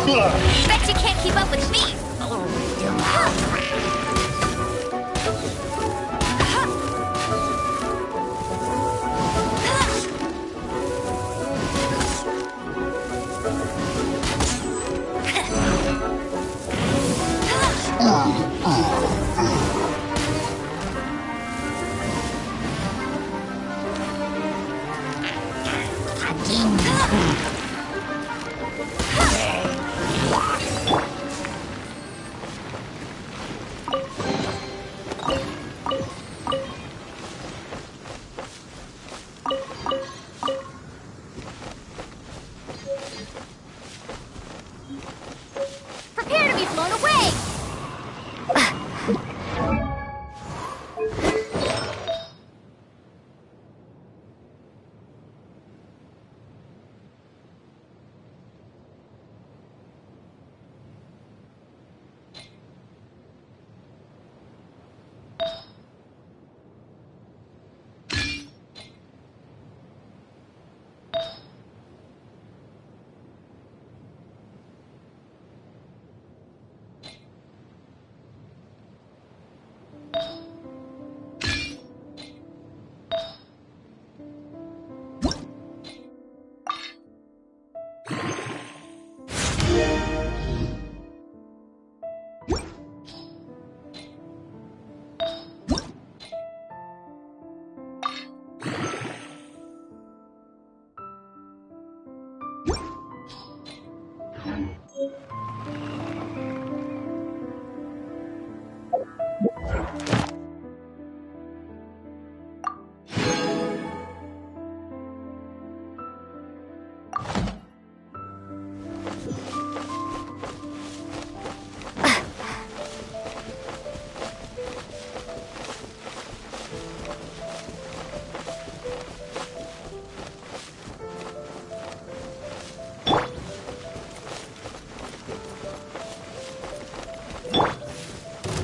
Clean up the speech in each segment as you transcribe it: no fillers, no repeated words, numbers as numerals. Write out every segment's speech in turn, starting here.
Bet you can't keep up with me! Prepare to be blown away!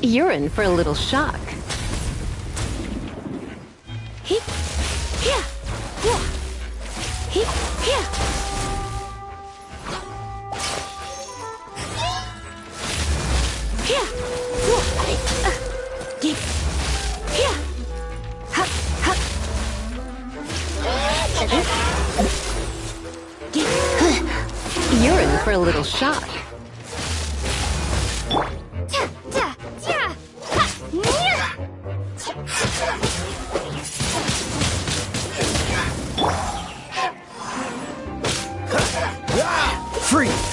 You're in for a little shock. Heep, here, yeah. Heep, here. Here, heep, here. Hup, hup. You're in for a little shock. Freeze!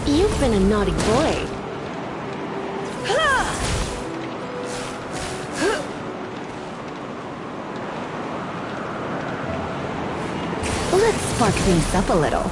You've been a naughty boy. Let's spark things up a little.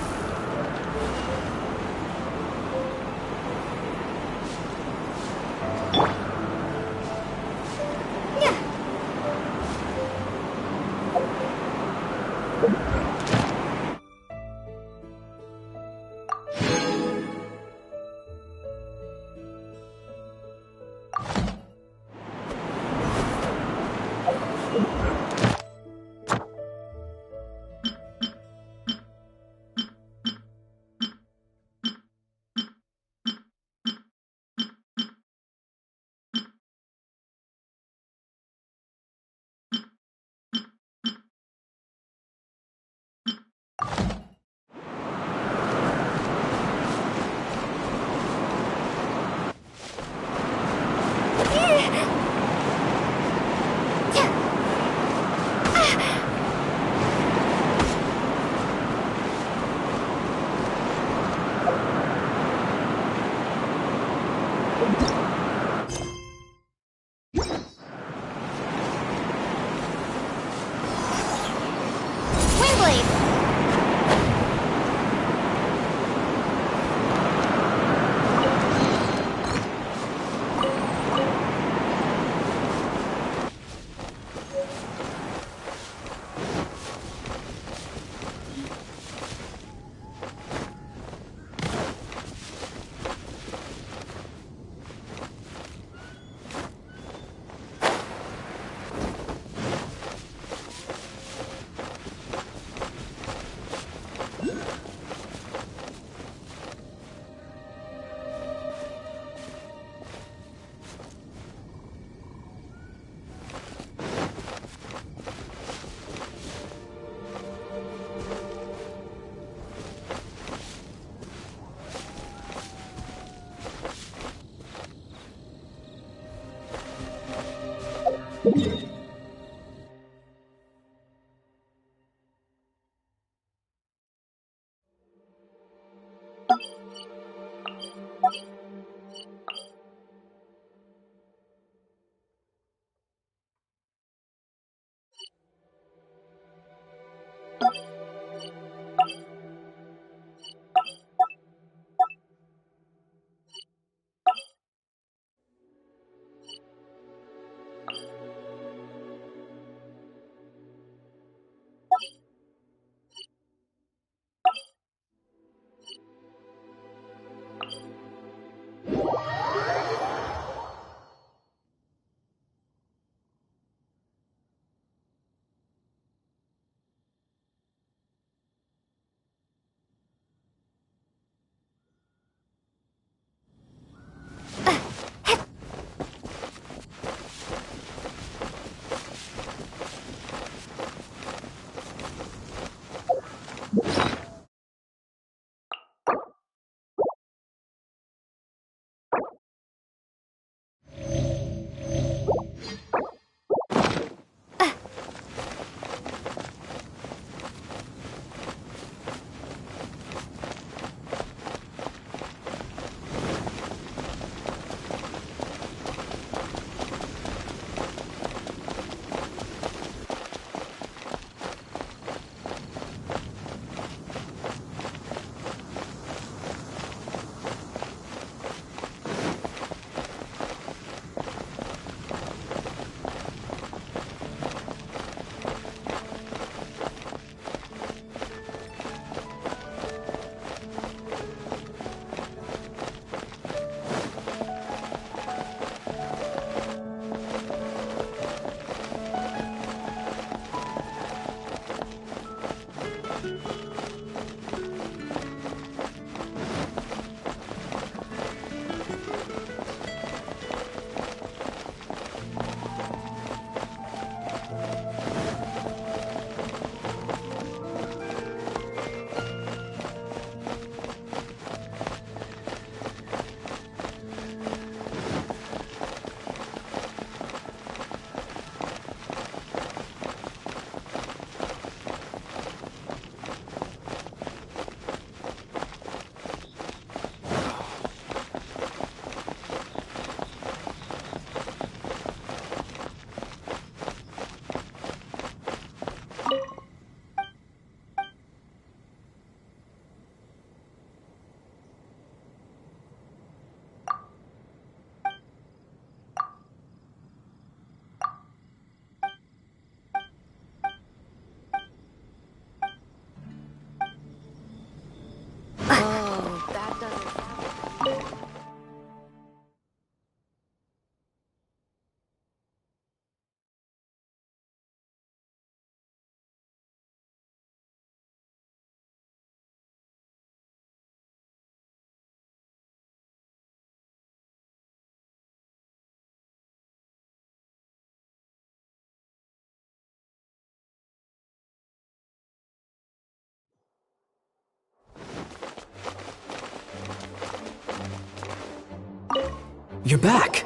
You're back.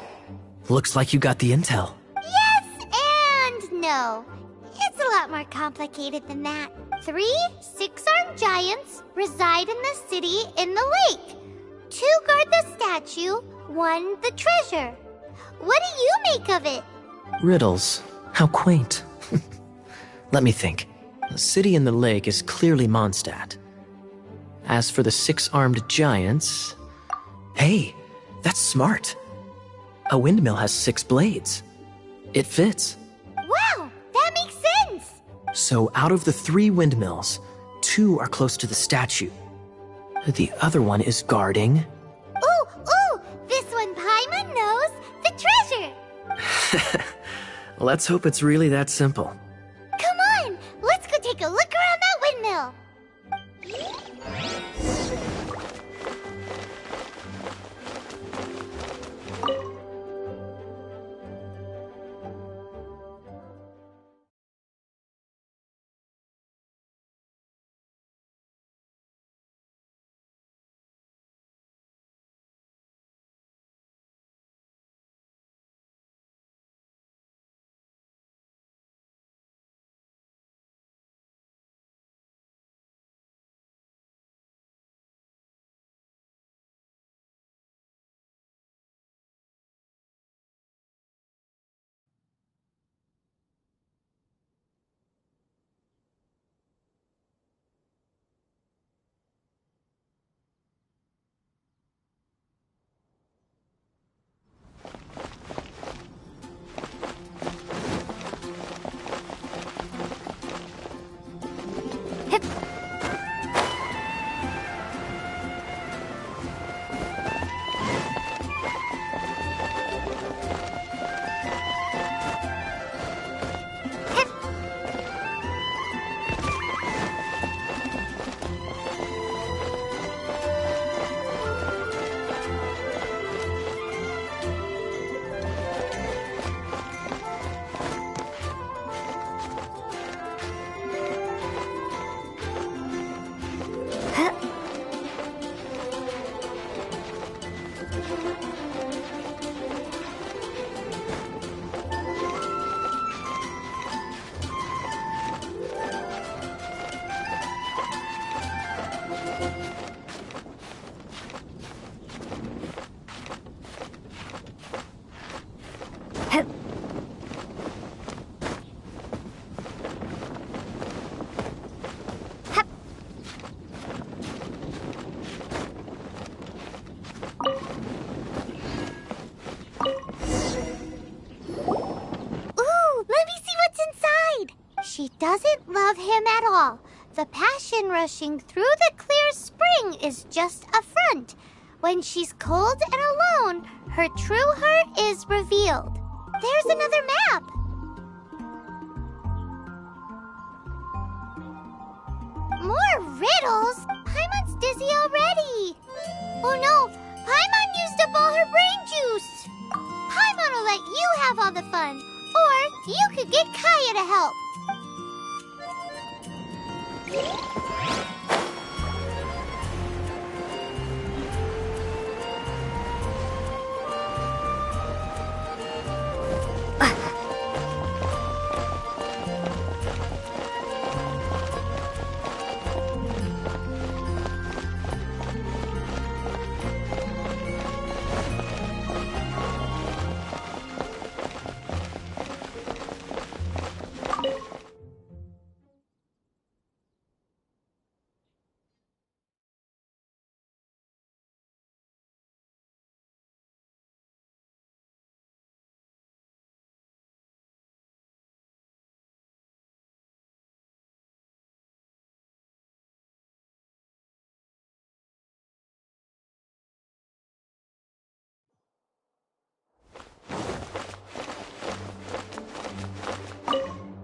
Looks like you got the intel. Yes and no. It's a lot more complicated than that. 3 six-armed giants reside in the city in the lake. 2 guard the statue, 1 the treasure. What do you make of it? Riddles. How quaint. Let me think. The city in the lake is clearly Mondstadt. As for the 6-armed giants... Hey, that's smart. A windmill has 6 blades. It fits. Wow, that makes sense. So out of the 3 windmills, 2 are close to the statue. The other one is guarding... Ooh, this one Paimon knows the treasure. Let's hope it's really that simple. Come on, let's go take a look around that windmill. The passion rushing through the clear spring is just a front. When she's cold and alone, her true heart is revealed. There's another map. More riddles? Paimon's dizzy already. Oh no, Paimon used up all her brain juice. Paimon will let you have all the fun, or you could get Kaya to help.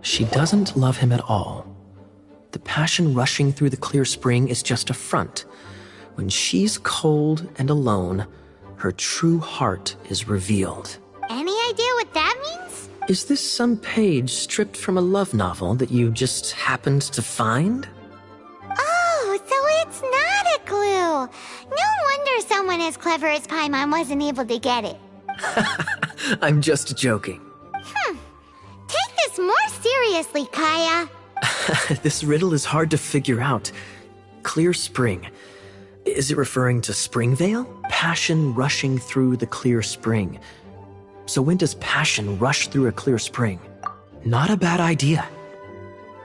She doesn't love him at all. The passion rushing through the clear spring is just a front. When she's cold and alone, her true heart is revealed. Any idea what that means? Is this some page stripped from a love novel that you just happened to find? Oh, so it's not a clue. No wonder someone as clever as Paimon wasn't able to get it. I'm just joking. Take this more seriously, Kaya. This riddle is hard to figure out. Clear spring. Is it referring to Springvale? Passion rushing through the clear spring. So when does passion rush through a clear spring? Not a bad idea.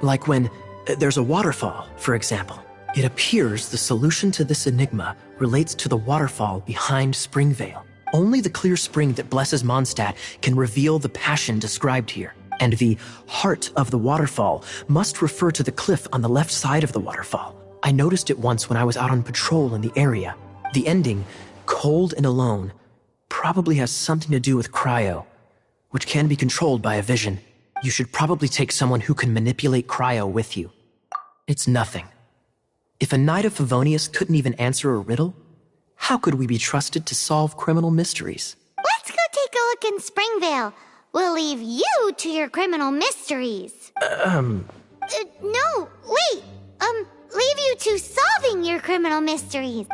Like when there's a waterfall, for example. It appears the solution to this enigma relates to the waterfall behind Springvale. Only the clear spring that blesses Mondstadt can reveal the passion described here. And the heart of the waterfall must refer to the cliff on the left side of the waterfall. I noticed it once when I was out on patrol in the area. The ending, cold and alone, probably has something to do with cryo, which can be controlled by a vision. You should probably take someone who can manipulate cryo with you. It's nothing. If a Knight of Favonius couldn't even answer a riddle, how could we be trusted to solve criminal mysteries? Let's go take a look in Springvale. We'll leave you to your criminal mysteries. No, wait. Leave you to solving your criminal mysteries.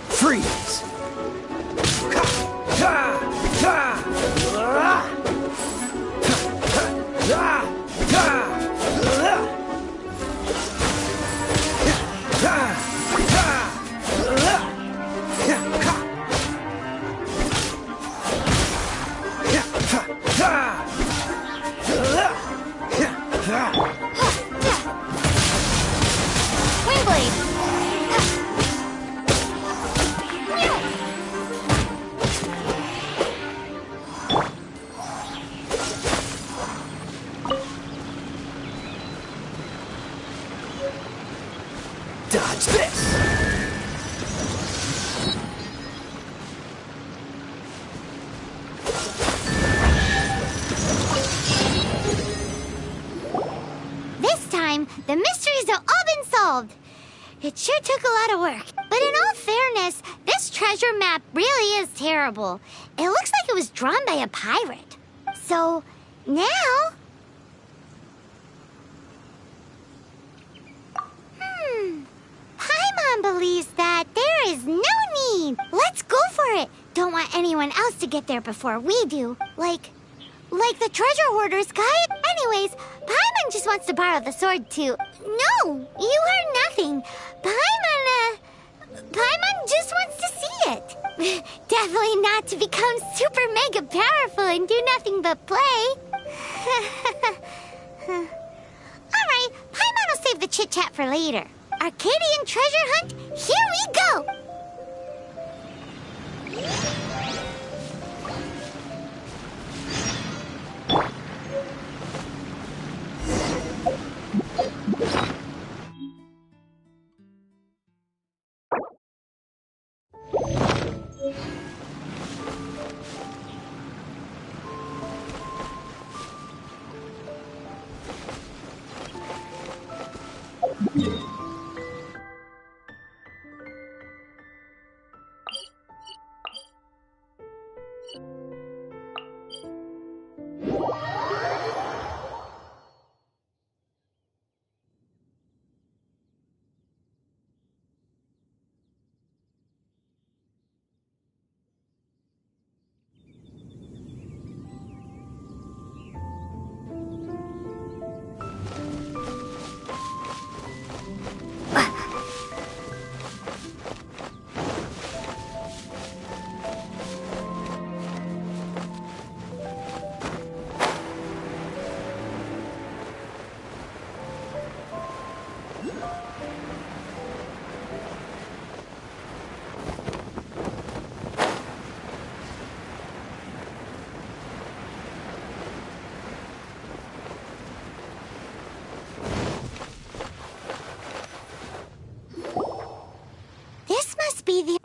Freeze! Dodge this! This time, the mysteries have all been solved. It sure took a lot of work. But in all fairness, this treasure map really is terrible. It looks like it was drawn by a pirate. So, now... Paimon believes that there is no need. Let's go for it. Don't want anyone else to get there before we do. Like the treasure hoarder's guide? Anyways, Paimon just wants to borrow the sword too. No, you heard nothing. Paimon just wants to see it. Definitely not to become super mega powerful and do nothing but play. Alright, Paimon will save the chit-chat for later. Arcadian treasure hunt, here we go!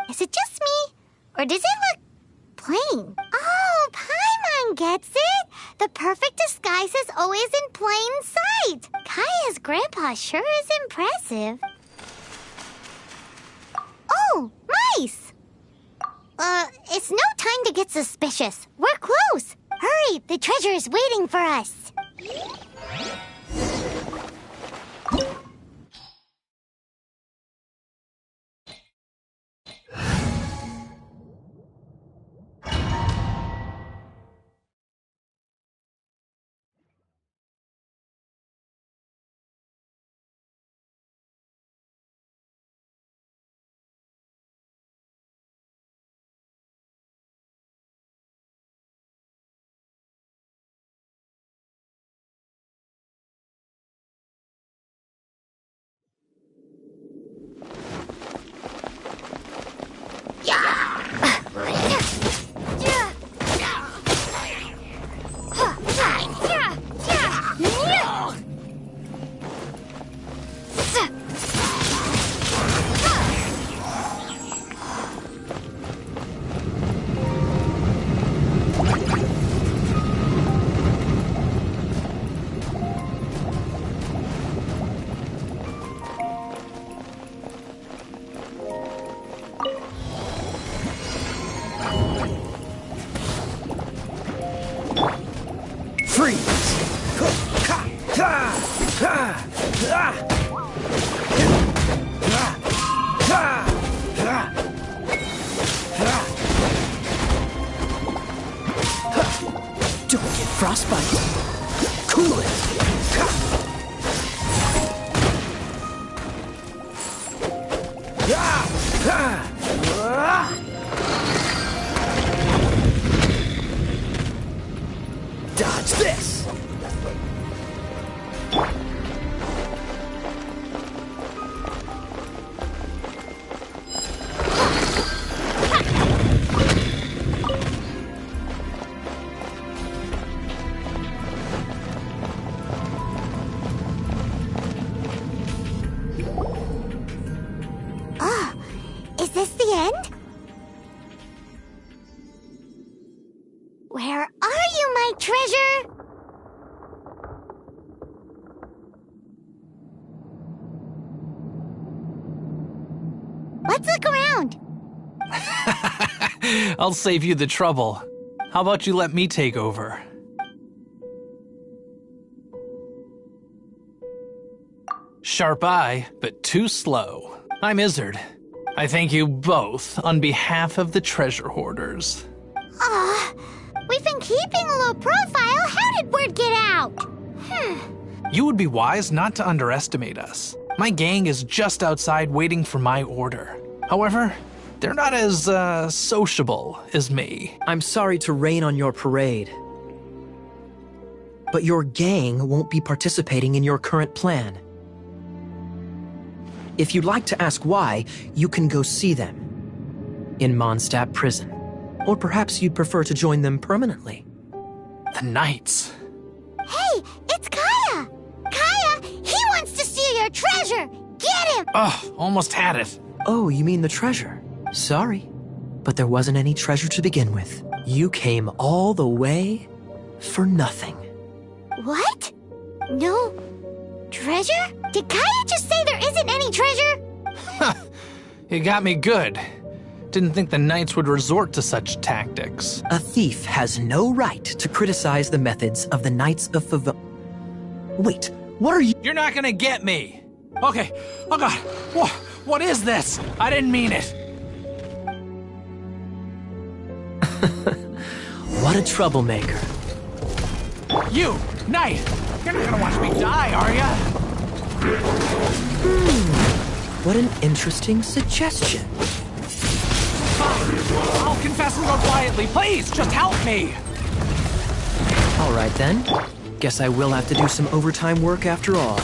Is it just me? Or does it look plain? Oh, Paimon gets it! The perfect disguise is always in plain sight! Kaya's grandpa sure is impressive. Oh, mice! It's no time to get suspicious. We're close! Hurry, the treasure is waiting for us! Freeze! Don't get frostbite. Cool it. Dodge this! Is this the end? Where are you, my treasure? Let's look around. I'll save you the trouble. How about you let me take over? Sharp eye, but too slow. I'm Izzard. I thank you both on behalf of the treasure hoarders. We've been keeping a low profile. How did word get out? You would be wise not to underestimate us. My gang is just outside waiting for my order. However, they're not as, sociable as me. I'm sorry to rain on your parade, but your gang won't be participating in your current plan. If you'd like to ask why, you can go see them in Mondstadt prison. Or perhaps you'd prefer to join them permanently. The Knights. Hey, it's Kaya! Kaya, he wants to steal your treasure! Get him! Ugh, almost had it. Oh, you mean the treasure? Sorry, but there wasn't any treasure to begin with. You came all the way for nothing. What? No treasure? Did Kaya just say there isn't any treasure? You got me good. Didn't think the Knights would resort to such tactics. A thief has no right to criticize the methods of the Knights of Favonius. Wait, what are you— You're not gonna get me. Okay. Oh God. What is this? I didn't mean it. What a troublemaker. You, Knight. You're not gonna watch me die, are ya? What an interesting suggestion. Fine. I'll confess and go quietly. Please, just help me. All right then. Guess I will have to do some overtime work after all.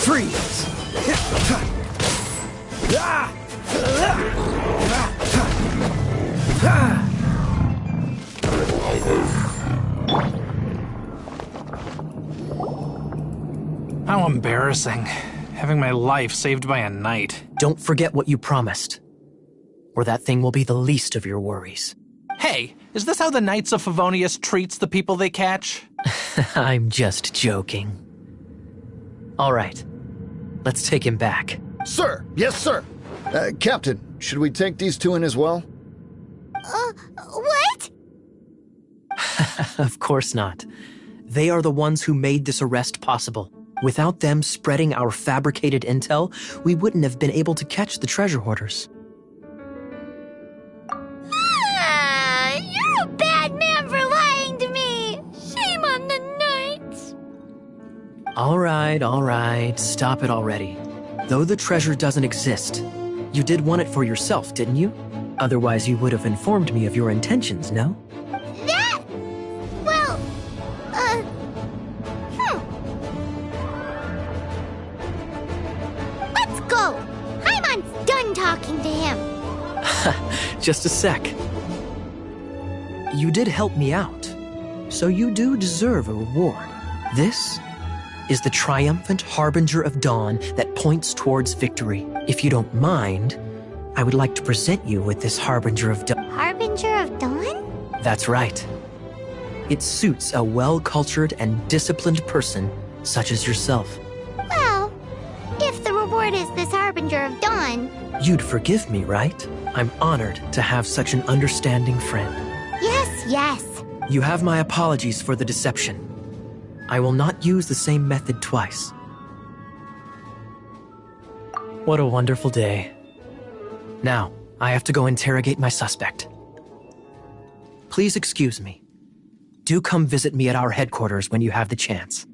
Freeze! How embarrassing. Having my life saved by a knight. Don't forget what you promised, or that thing will be the least of your worries. Hey, is this how the Knights of Favonius treats the people they catch? I'm just joking. All right, let's take him back. Sir! Yes, sir! Captain, should we take these two in as well? What? Of course not. They are the ones who made this arrest possible. Without them spreading our fabricated intel, we wouldn't have been able to catch the treasure hoarders. You're a bad man for lying to me. Shame on the knights. All right, stop it already. Though the treasure doesn't exist, you did want it for yourself, didn't you? Otherwise, you would have informed me of your intentions, no? That? Well, Let's go. Hyman's done talking to him. Just a sec. You did help me out, so you do deserve a reward. This is the triumphant harbinger of dawn that points towards victory. If you don't mind, I would like to present you with this harbinger of dawn. Harbinger of Dawn? That's right. It suits a well-cultured and disciplined person such as yourself. Well, if the reward is this Harbinger of Dawn... You'd forgive me, right? I'm honored to have such an understanding friend. Yes. You have my apologies for the deception. I will not use the same method twice. What a wonderful day. Now, I have to go interrogate my suspect. Please excuse me. Do come visit me at our headquarters when you have the chance.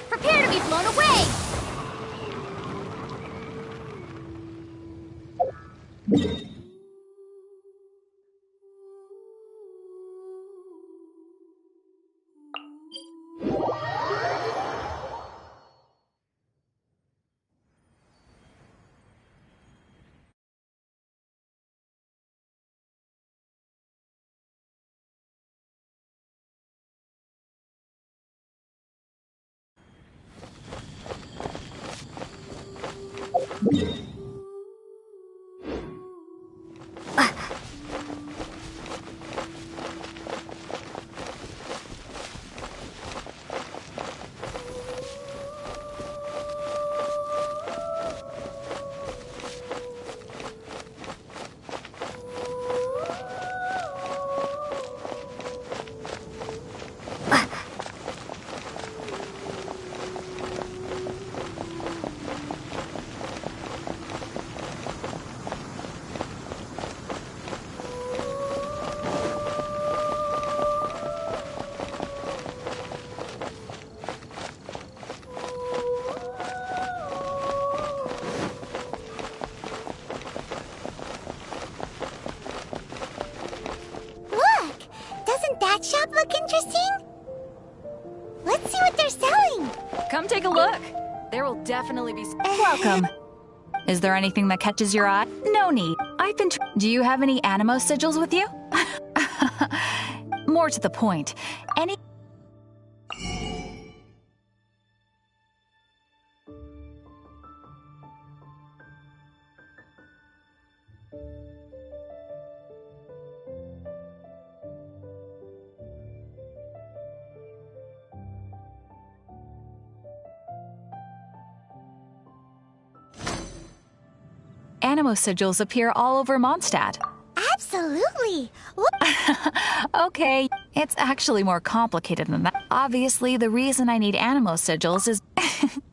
Prepare to be blown away! That shop look interesting? Let's see what they're selling. Come take a look. There will definitely be... Welcome. Is there anything that catches your eye? No need. I've been... Do you have any Animo sigils with you? More to the point, any... Animo sigils appear all over Mondstadt. Absolutely. Okay, it's actually more complicated than that. Obviously, the reason I need Animo sigils is...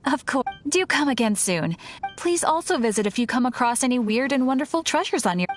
Of course. Do come again soon. Please also visit if you come across any weird and wonderful treasures on your...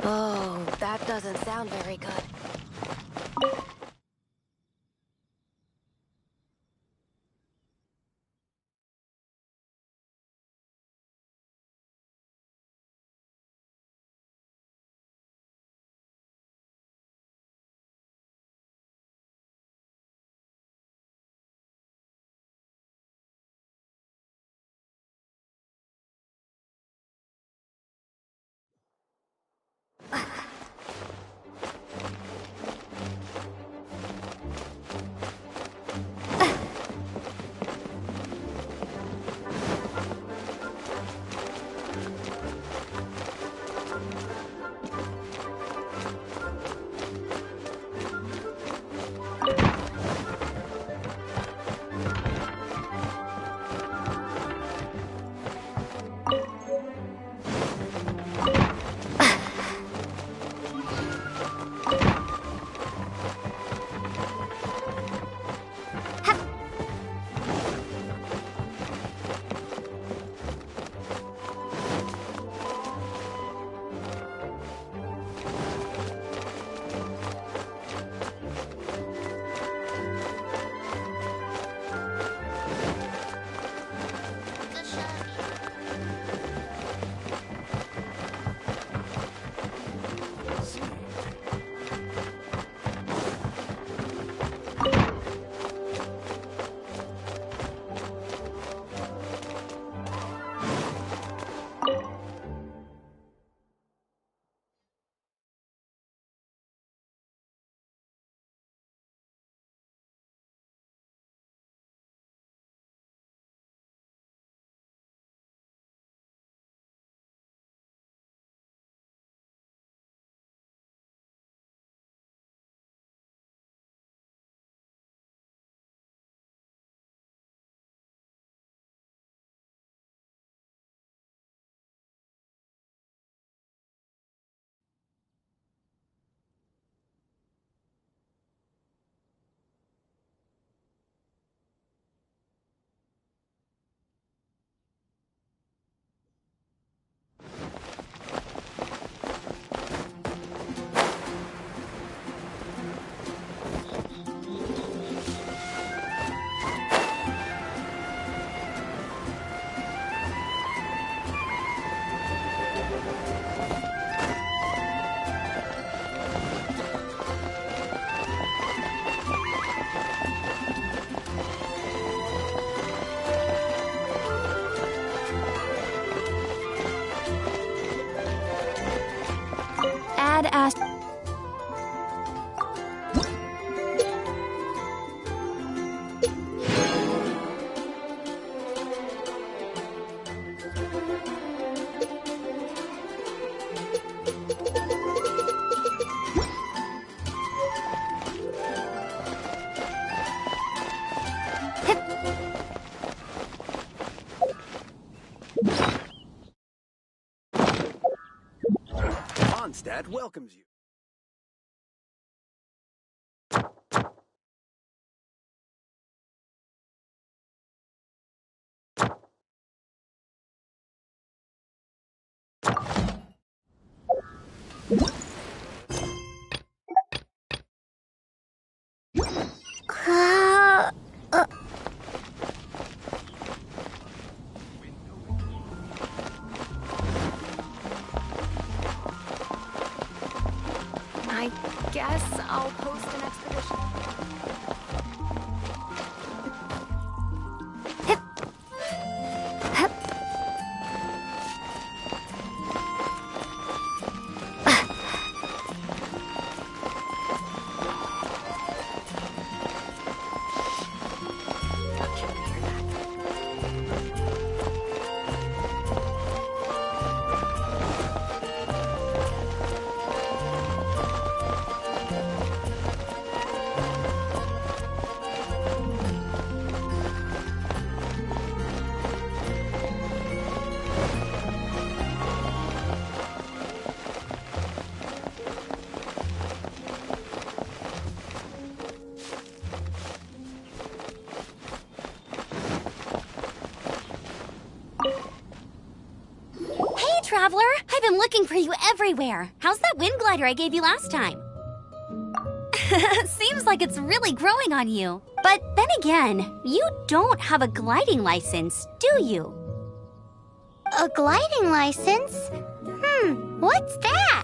Oh, that doesn't sound very good. Ask... Combat welcomes you. I guess I'll post an expedition. Traveler, I've been looking for you everywhere. How's that wind glider I gave you last time? Seems like it's really growing on you. But then again, you don't have a gliding license, do you? A gliding license? What's that?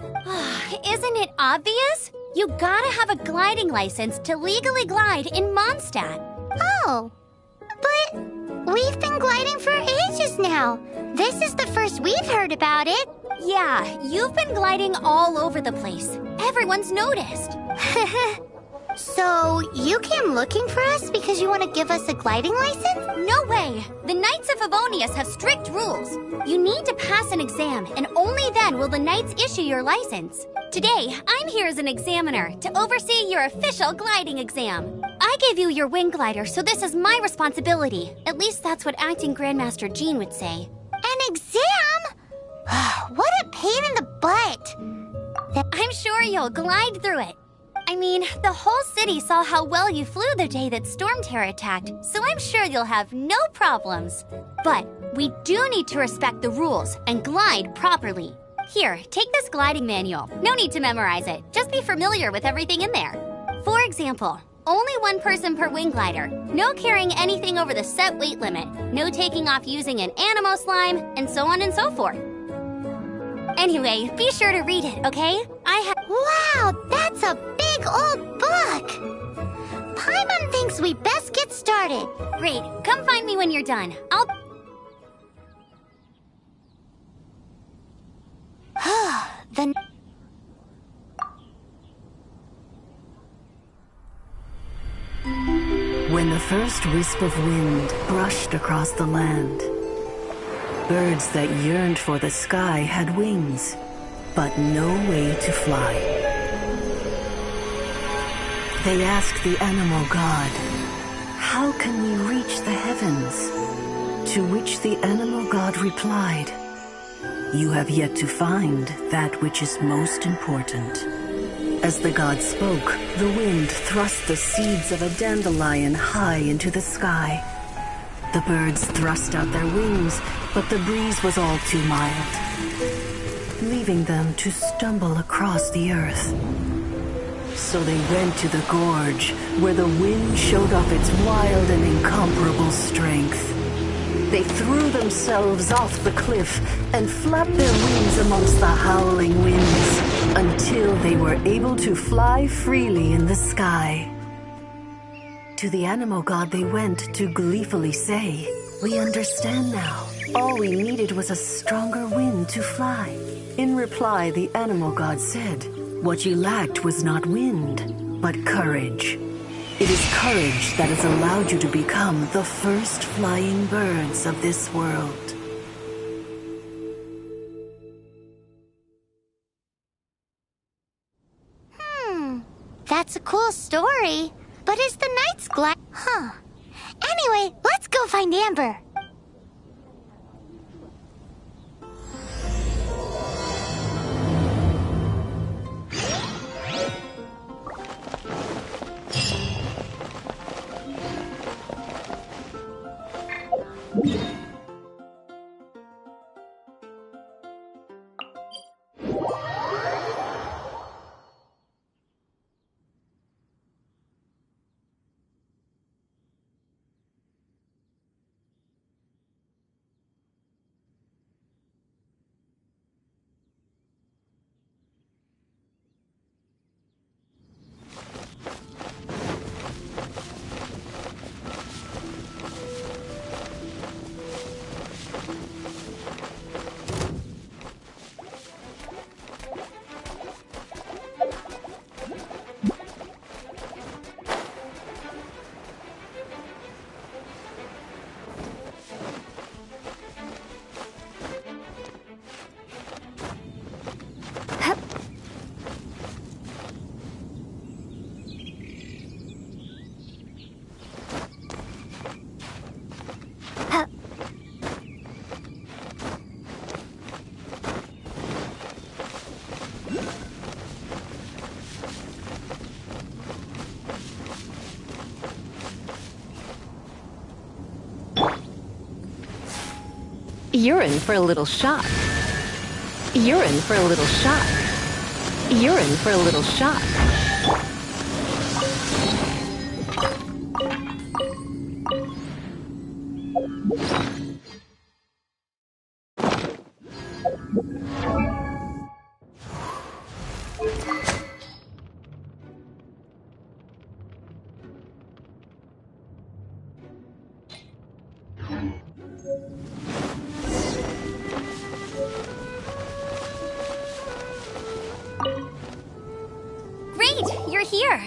Isn't it obvious? You gotta have a gliding license to legally glide in Mondstadt. Oh, but we've been gliding for ages now. This is the first we've heard about it. Yeah, you've been gliding all over the place. Everyone's noticed. So, you came looking for us because you want to give us a gliding license? No way! The Knights of Favonius have strict rules. You need to pass an exam, and only then will the Knights issue your license. Today, I'm here as an examiner to oversee your official gliding exam. I gave you your wing glider, so this is my responsibility. At least that's what Acting Grandmaster Jean would say. An exam? What a pain in the butt. I'm sure you'll glide through it. I mean, the whole city saw how well you flew the day that Storm Terror attacked, so I'm sure you'll have no problems. But we do need to respect the rules and glide properly. Here, take this gliding manual. No need to memorize it. Just be familiar with everything in there. For example, only one person per wing glider. No carrying anything over the set weight limit. No taking off using an animo slime, and so on and so forth. Anyway, be sure to read it, okay? Wow, that's a big old book! Paimon thinks we best get started. Great. Come find me when you're done. When the first wisp of wind brushed across the land, birds that yearned for the sky had wings, but no way to fly. They asked the animal god, "How can we reach the heavens?" To which the animal god replied, "You have yet to find that which is most important." As the god spoke, the wind thrust the seeds of a dandelion high into the sky. The birds thrust out their wings, but the breeze was all too mild, leaving them to stumble across the earth. So they went to the gorge, where the wind showed off its wild and incomparable strength. They threw themselves off the cliff and flapped their wings amongst the howling winds until they were able to fly freely in the sky. To the animal god they went to gleefully say, "We understand now. All we needed was a stronger wind to fly." In reply, the animal god said, "What you lacked was not wind, but courage. It is courage that has allowed you to become the first flying birds of this world." That's a cool story. But is the Knights glad? Anyway, let's go find Amber. You're in for a little shock. You're in for a little shock. You're in for a little shock. Great, you're here.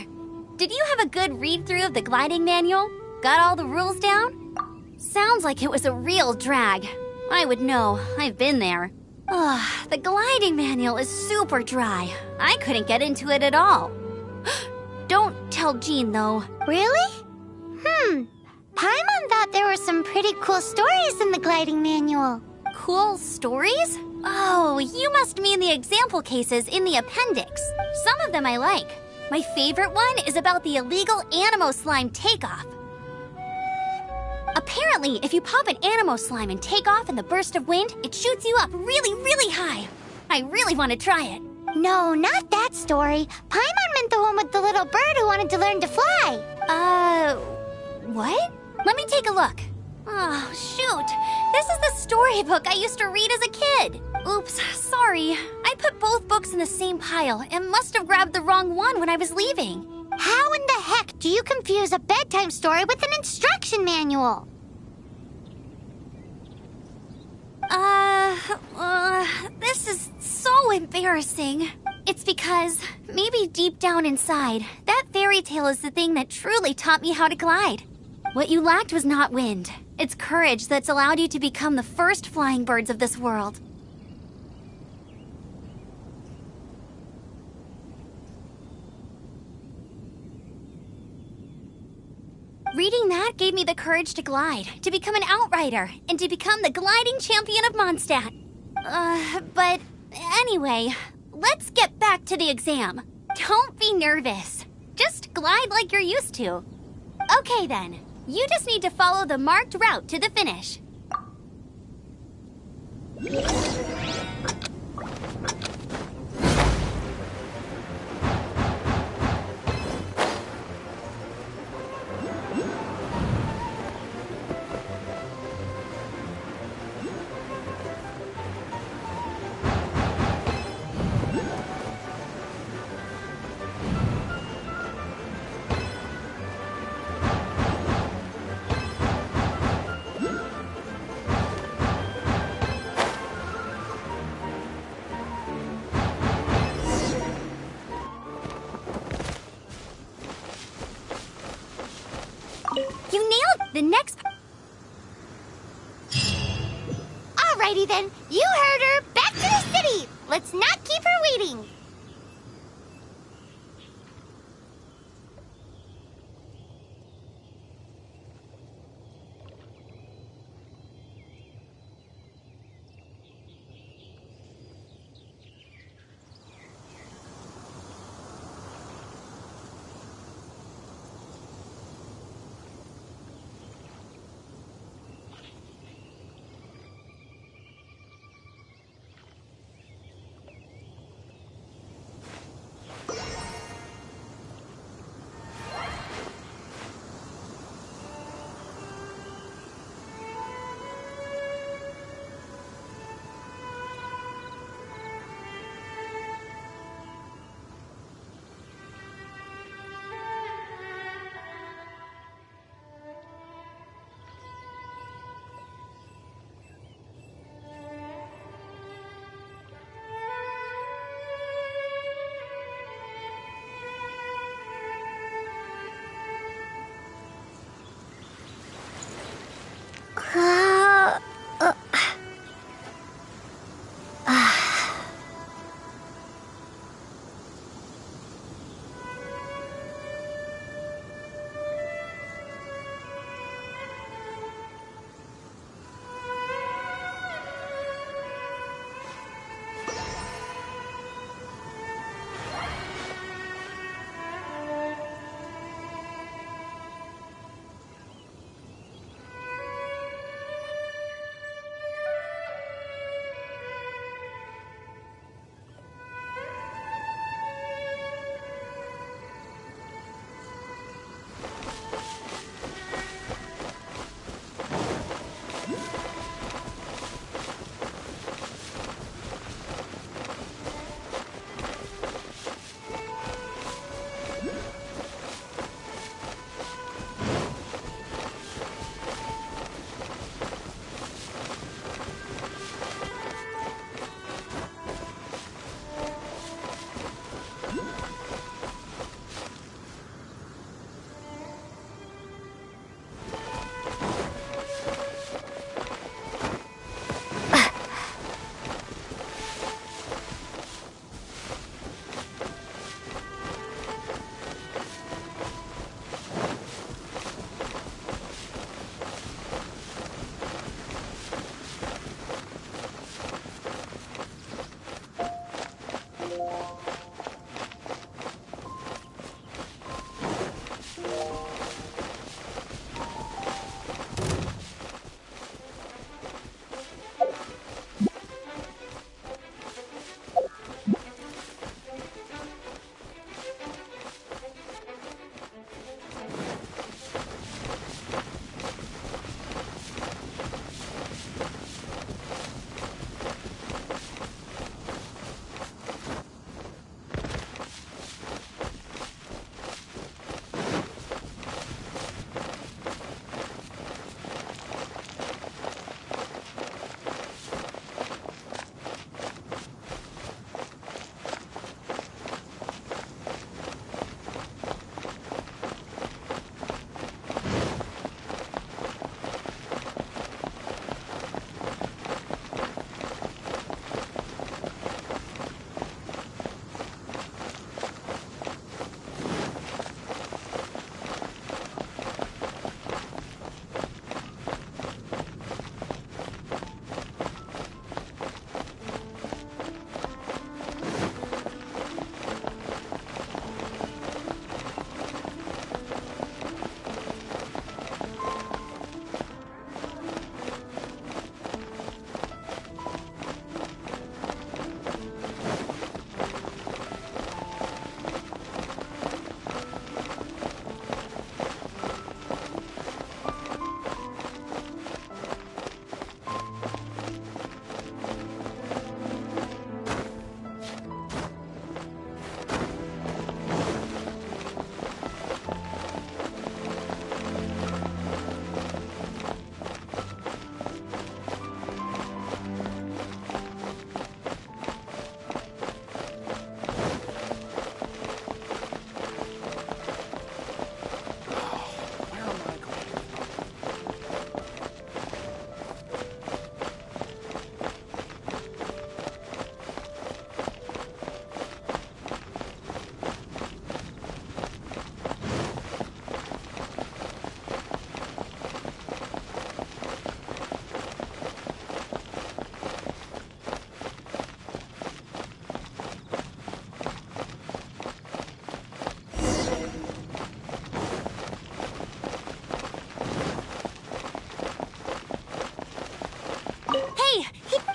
Did you have a good read-through of the gliding manual? Got all the rules down? Sounds like it was a real drag. I would know, I've been there. Ugh, the gliding manual is super dry. I couldn't get into it at all. Don't tell Jean, though. Really? Paimon thought there were some pretty cool stories in the gliding manual. Cool stories? Oh, you must mean the example cases in the appendix. Some of them I like. My favorite one is about the illegal Animo slime takeoff. Apparently, if you pop an Animo slime and take off in the burst of wind, it shoots you up really, really high. I really want to try it. No, not that story. Paimon meant the one with the little bird who wanted to learn to fly. What? Let me take a look. Oh, shoot. This is the storybook I used to read as a kid. Oops, sorry. I put both books in the same pile and must have grabbed the wrong one when I was leaving. How in the heck do you confuse a bedtime story with an instruction manual? This is so embarrassing. It's because, maybe deep down inside, that fairy tale is the thing that truly taught me how to glide. What you lacked was not wind. It's courage that's allowed you to become the first flying birds of this world. Reading that gave me the courage to glide, to become an outrider, and to become the gliding champion of Mondstadt. But anyway, let's get back to the exam. Don't be nervous. Just glide like you're used to. Okay then, you just need to follow the marked route to the finish. You nailed the next... Alrighty then, you heard her. Back to the city. Let's not keep her waiting. Uh, uh,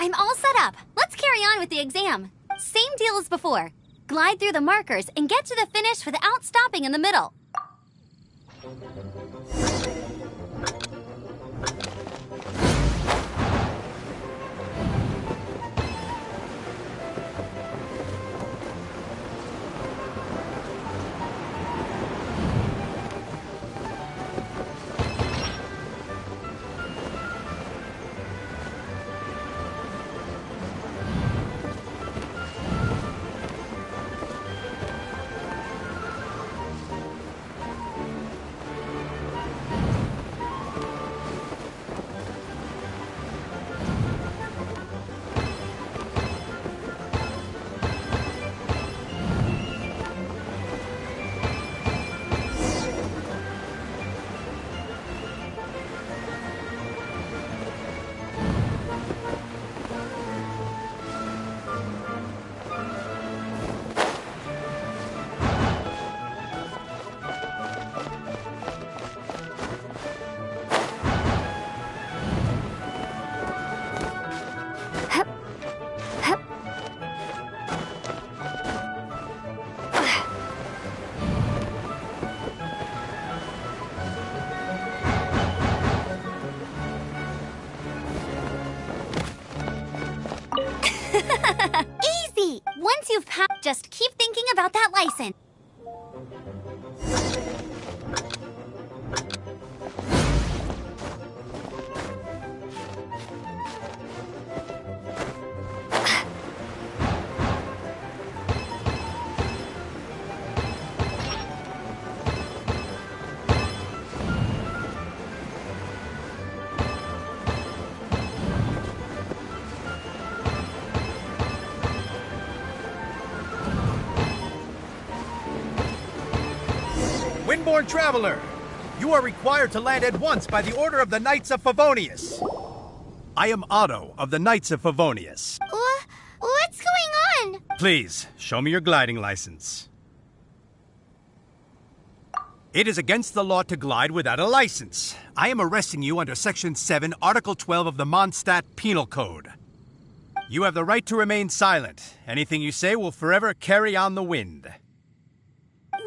I'm all set up. Let's carry on with the exam. Same deal as before. Glide through the markers and get to the finish without stopping in the middle. license. Windborne Traveler, you are required to land at once by the order of the Knights of Favonius. I am Otto of the Knights of Favonius. What's going on? Please, show me your gliding license. It is against the law to glide without a license. I am arresting you under Section 7, Article 12 of the Mondstadt Penal Code. You have the right to remain silent. Anything you say will forever carry on the wind.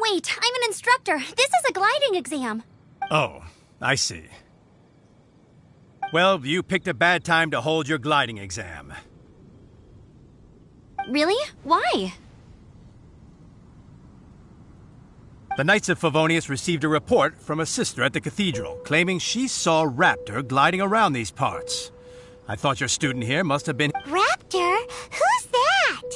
Wait, I'm an instructor. This is a gliding exam. Oh, I see. Well, you picked a bad time to hold your gliding exam. Really? Why? The Knights of Favonius received a report from a sister at the cathedral claiming she saw Raptor gliding around these parts. I thought your student here must have been... Raptor? Who's that?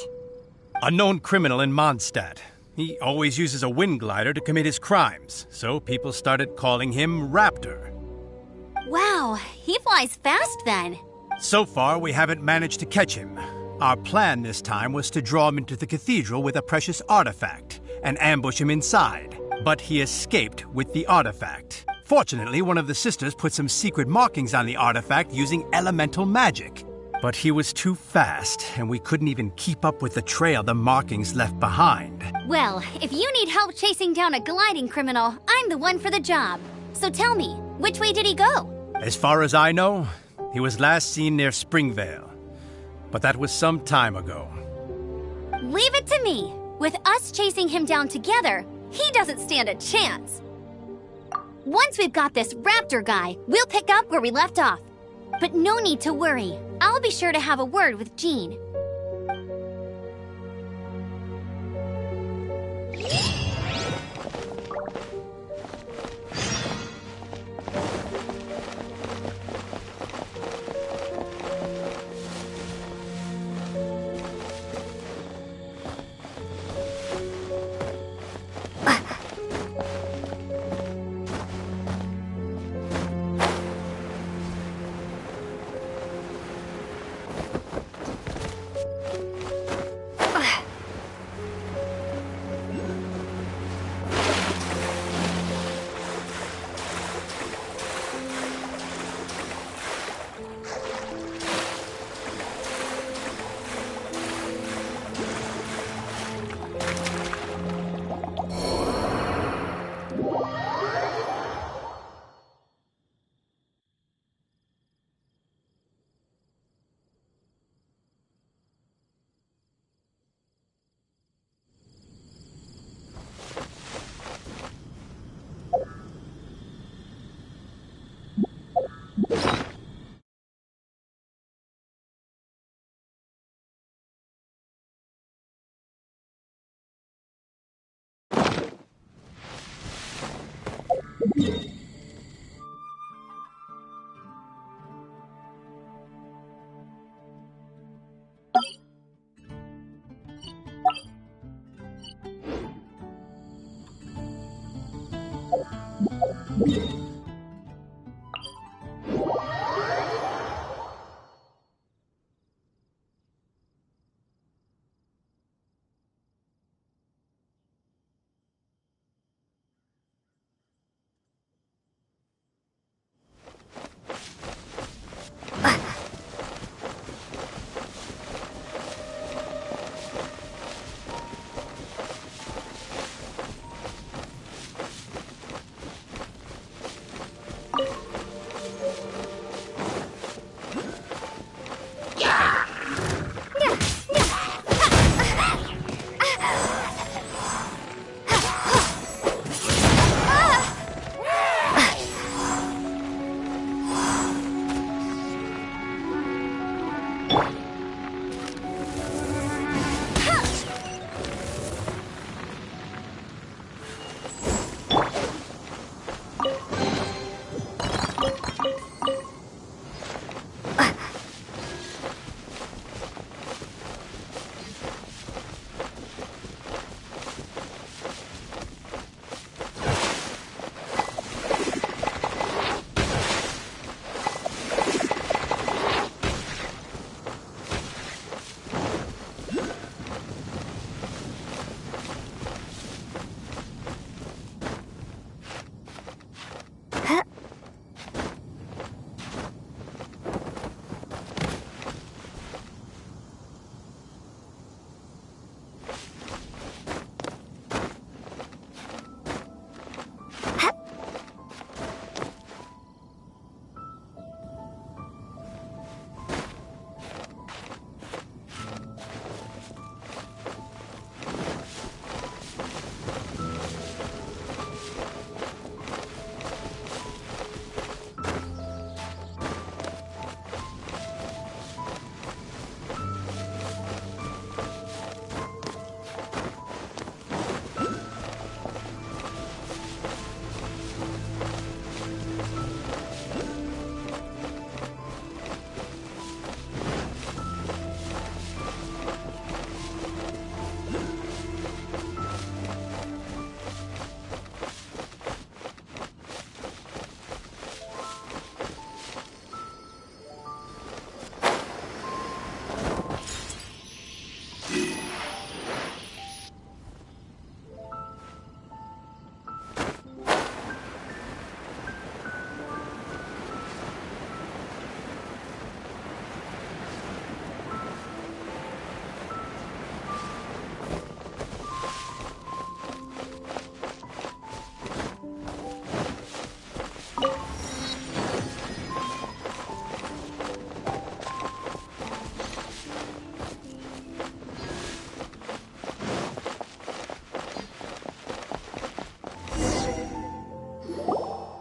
A known criminal in Mondstadt. He always uses a wind glider to commit his crimes, so people started calling him Raptor. Wow, he flies fast then. So far, we haven't managed to catch him. Our plan this time was to draw him into the cathedral with a precious artifact and ambush him inside. But he escaped with the artifact. Fortunately, one of the sisters put some secret markings on the artifact using elemental magic. But he was too fast, and we couldn't even keep up with the trail the markings left behind. Well, if you need help chasing down a gliding criminal, I'm the one for the job. So tell me, which way did he go? As far as I know, he was last seen near Springvale. But that was some time ago. Leave it to me. With us chasing him down together, he doesn't stand a chance. Once we've got this Raptor guy, we'll pick up where we left off. But no need to worry. I'll be sure to have a word with Jean.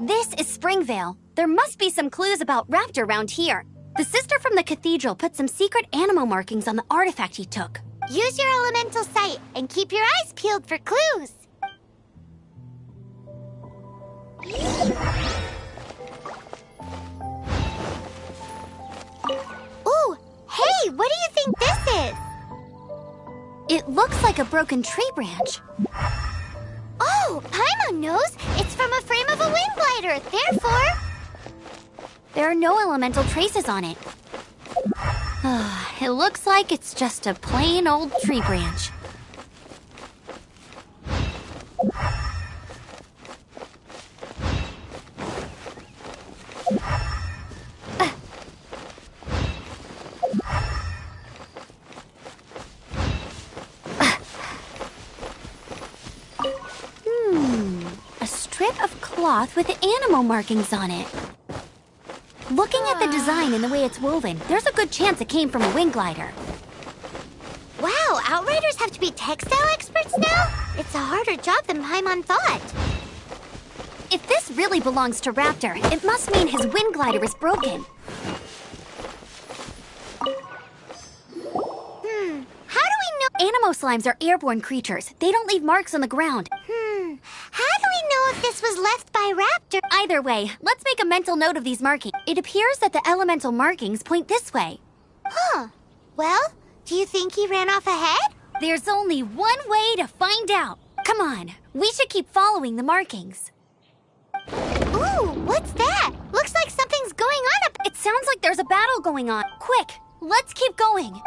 This is Springvale. There must be some clues about Raptor around here. The sister from the cathedral put some secret animal markings on the artifact he took. Use your elemental sight and keep your eyes peeled for clues. Ooh, hey, what do you think this is? It looks like a broken tree branch. Oh, Paimon knows. It's from a frame of a wind glider. Therefore, there are no elemental traces on it. It looks like it's just a plain old tree branch. A strip of cloth with animal markings on it. Looking at the design and the way it's woven, there's a good chance it came from a wind glider. Wow, Outriders have to be textile experts now? It's a harder job than Paimon thought. If this really belongs to Raptor, it must mean his wind glider is broken. How do we know? Animo slimes are airborne creatures. They don't leave marks on the ground. How do we know if this was left by Raptor? Either way, let's make a mental note of these markings. It appears that the elemental markings point this way. Huh. Well, do you think he ran off ahead? There's only one way to find out. Come on, we should keep following the markings. Ooh, what's that? Looks like something's going on up. It sounds like there's a battle going on. Quick, let's keep going.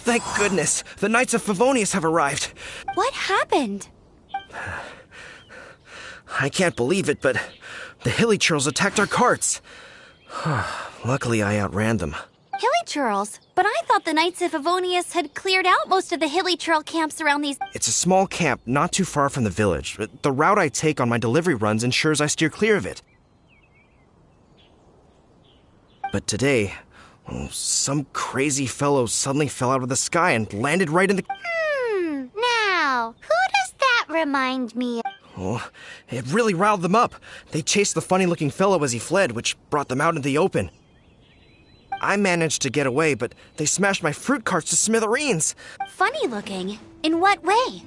Thank goodness, the Knights of Favonius have arrived. What happened? I can't believe it, but the hilly churls attacked our carts. Luckily, I outran them. Hilly churls? But I thought the Knights of Favonius had cleared out most of the hilly churl camps around these... It's a small camp not too far from the village. The route I take on my delivery runs ensures I steer clear of it. But today, some crazy fellow suddenly fell out of the sky and landed right in the... Now, who does that remind me of? Oh, it really riled them up. They chased the funny-looking fellow as he fled, which brought them out into the open. I managed to get away, but they smashed my fruit carts to smithereens. Funny looking? In what way?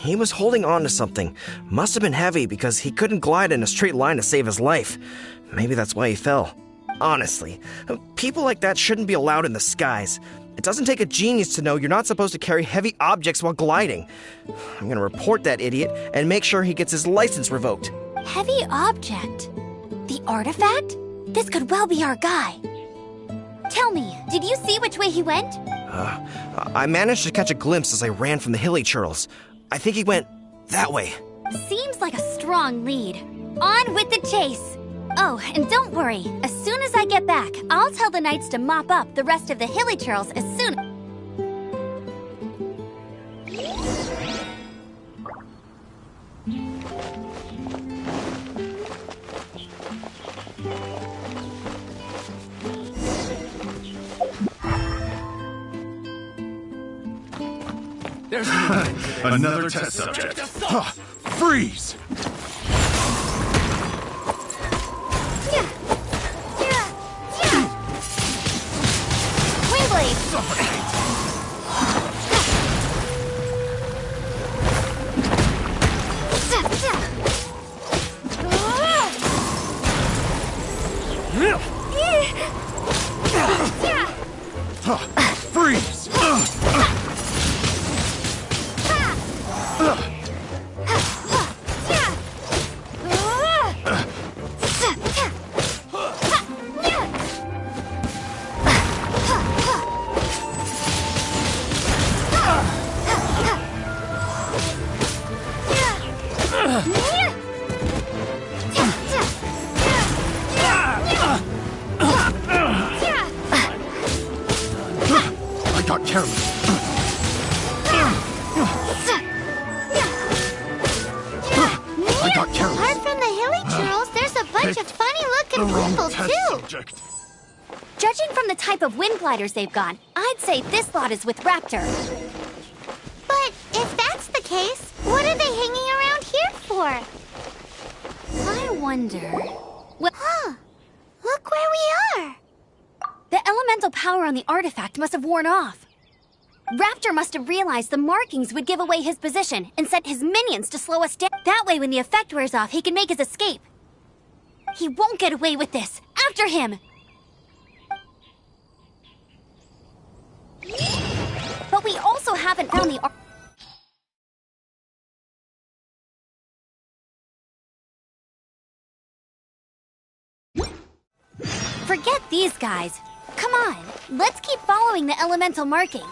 He was holding on to something. Must have been heavy because he couldn't glide in a straight line to save his life. Maybe that's why he fell. Honestly, people like that shouldn't be allowed in the skies. It doesn't take a genius to know you're not supposed to carry heavy objects while gliding. I'm gonna report that idiot and make sure he gets his license revoked. Heavy object? The artifact? This could well be our guy. Tell me, did you see which way he went? I managed to catch a glimpse as I ran from the hilly churls. I think he went that way. Seems like a strong lead. On with the chase! Oh, and don't worry. As soon as I get back, I'll tell the knights to mop up the rest of the hilly churls as soon... There's another test subject. Freeze! Freeze! I got careless. Apart from the hilly churls, there's a bunch of funny-looking people, too. Subject. Judging from the type of wind gliders they've got, I'd say this lot is with Raptor. But if that's the case, what are they hanging around here for? I wonder... Well, Look where we are. the elemental power on the artifact must have worn off. Raptor must have realized the markings would give away his position and sent his minions to slow us down. That way, when the effect wears off, he can make his escape. He won't get away with this. After him! But we also haven't found the... Forget these guys. Come on, let's keep following the elemental markings.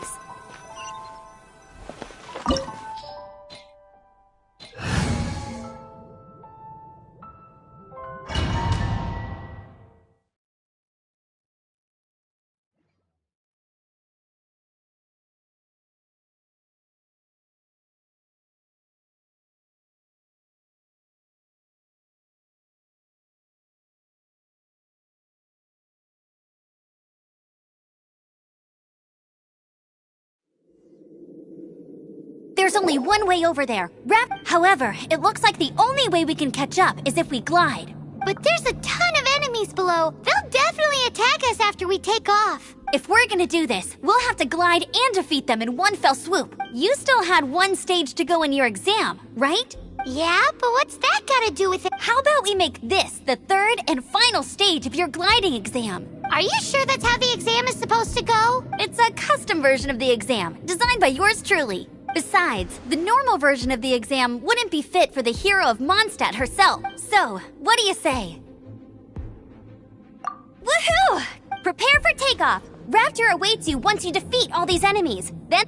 There's only one way over there. However, it looks like the only way we can catch up is if we glide. But there's a ton of enemies below. They'll definitely attack us after we take off. If we're gonna do this, we'll have to glide and defeat them in one fell swoop. You still had one stage to go in your exam, right? Yeah, but what's that gotta do with it? How about we make this the third and final stage of your gliding exam? Are you sure that's how the exam is supposed to go? It's a custom version of the exam, designed by yours truly. Besides, the normal version of the exam wouldn't be fit for the hero of Mondstadt herself. So, what do you say? Woohoo! Prepare for takeoff. Raptor awaits you once you defeat all these enemies. Then...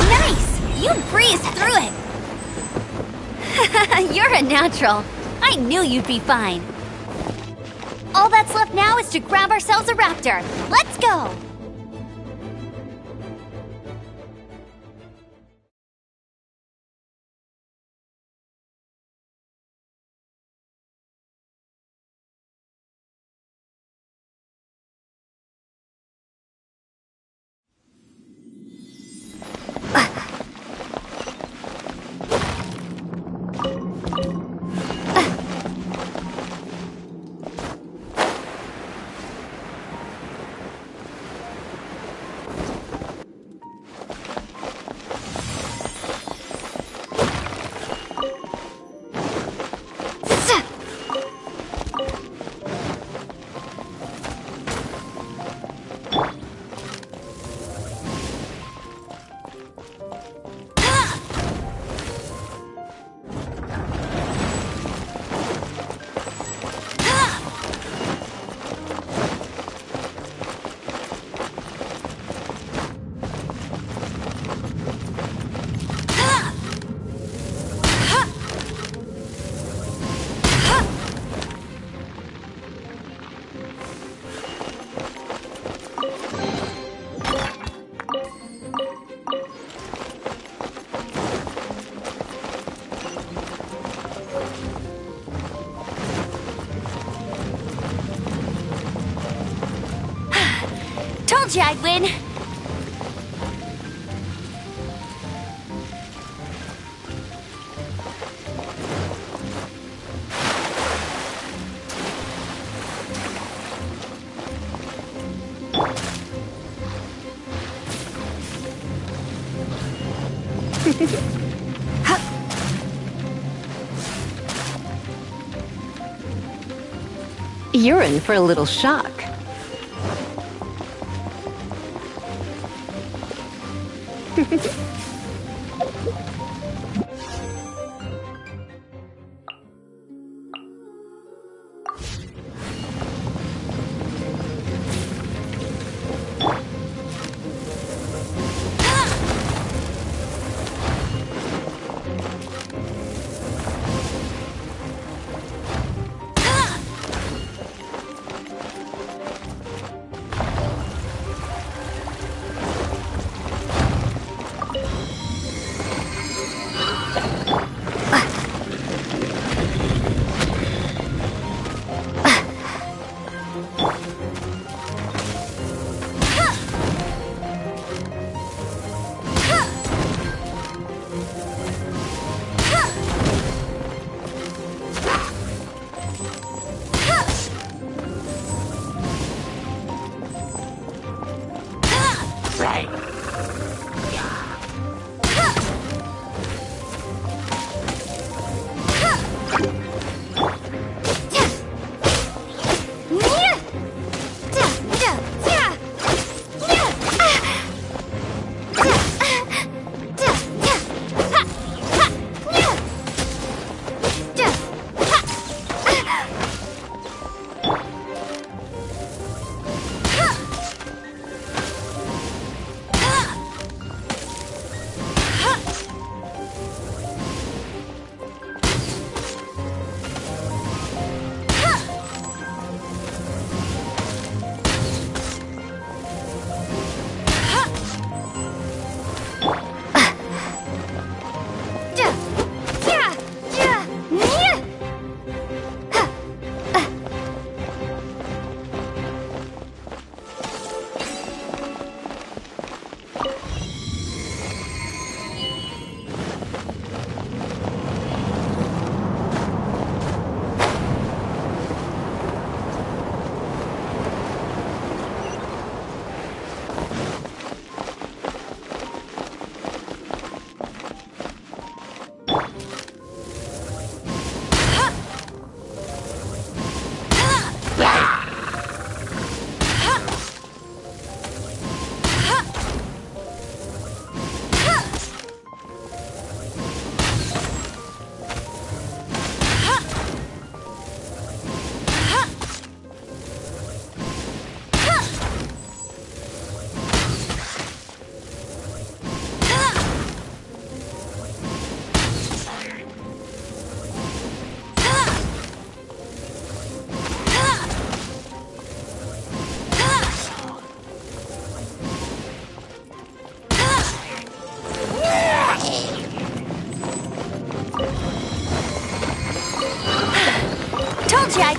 Nice! You breezed through it! You're a natural. I knew you'd be fine. All that's left now is to grab ourselves a raptor. Let's go! Told you I'd win. You're in for a little shock.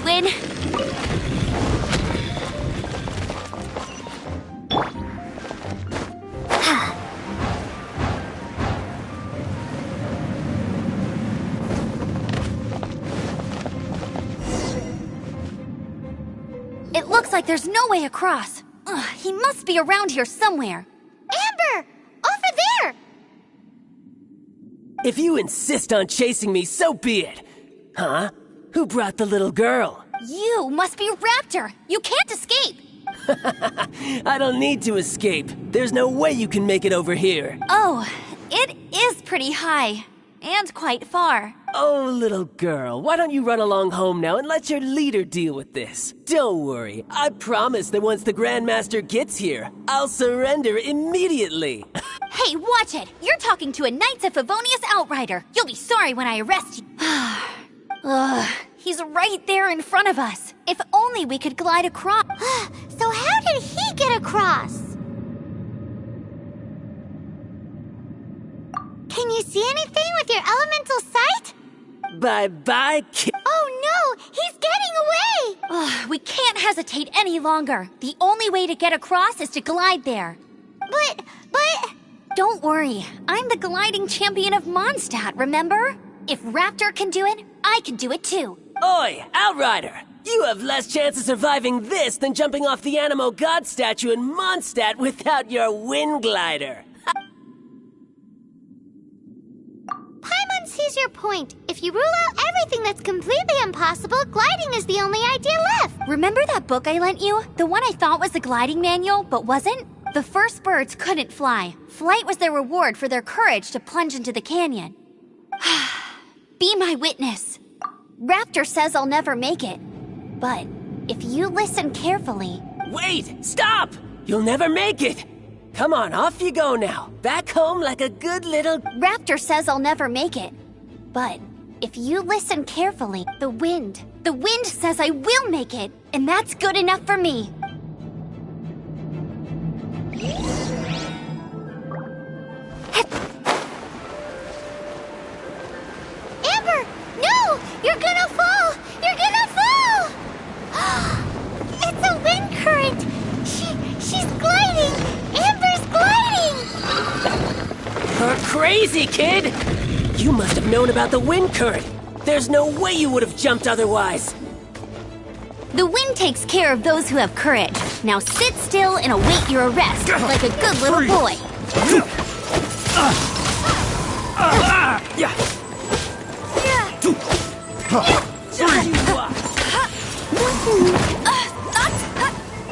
win. It looks like there's no way across. Ugh, he must be around here somewhere. Amber! Over there! If you insist on chasing me, so be it. Huh? Who brought the little girl? You must be Raptor. You can't escape. I don't need to escape. There's no way you can make it over here. Oh, it is pretty high. And quite far. Oh, little girl, why don't you run along home now and let your leader deal with this? Don't worry, I promise that once the Grandmaster gets here, I'll surrender immediately. Hey, watch it! You're talking to a Knights of Favonius outrider. You'll be sorry when I arrest you. Ugh, he's right there in front of us. If only we could glide across. So how did he get across? Can you see anything with your elemental sight? Bye-bye, kid. Oh no! He's getting away! Ugh, we can't hesitate any longer. The only way to get across is to glide there. But... Don't worry. I'm the gliding champion of Mondstadt, remember? If Raptor can do it, I can do it too. Oi, Outrider! You have less chance of surviving this than jumping off the Animo God statue in Mondstadt without your wind glider. Paimon sees your point. If you rule out everything that's completely impossible, gliding is the only idea left. Remember that book I lent you? The one I thought was the gliding manual, but wasn't? The first birds couldn't fly. Flight was their reward for their courage to plunge into the canyon. Be my witness. Raptor says I'll never make it. But if you listen carefully... Wait! Stop! You'll never make it! Come on, off you go now. Back home like a good little... Raptor says I'll never make it. But if you listen carefully, the wind says I will make it, and that's good enough for me. Amber! No! You're gonna fall! You're gonna fall! It's a wind current! She's gliding! Amber's gliding! You're crazy, kid! You must have known about the wind current. There's no way you would have jumped otherwise. The wind takes care of those who have courage. Now sit still and await your arrest, like a good little boy.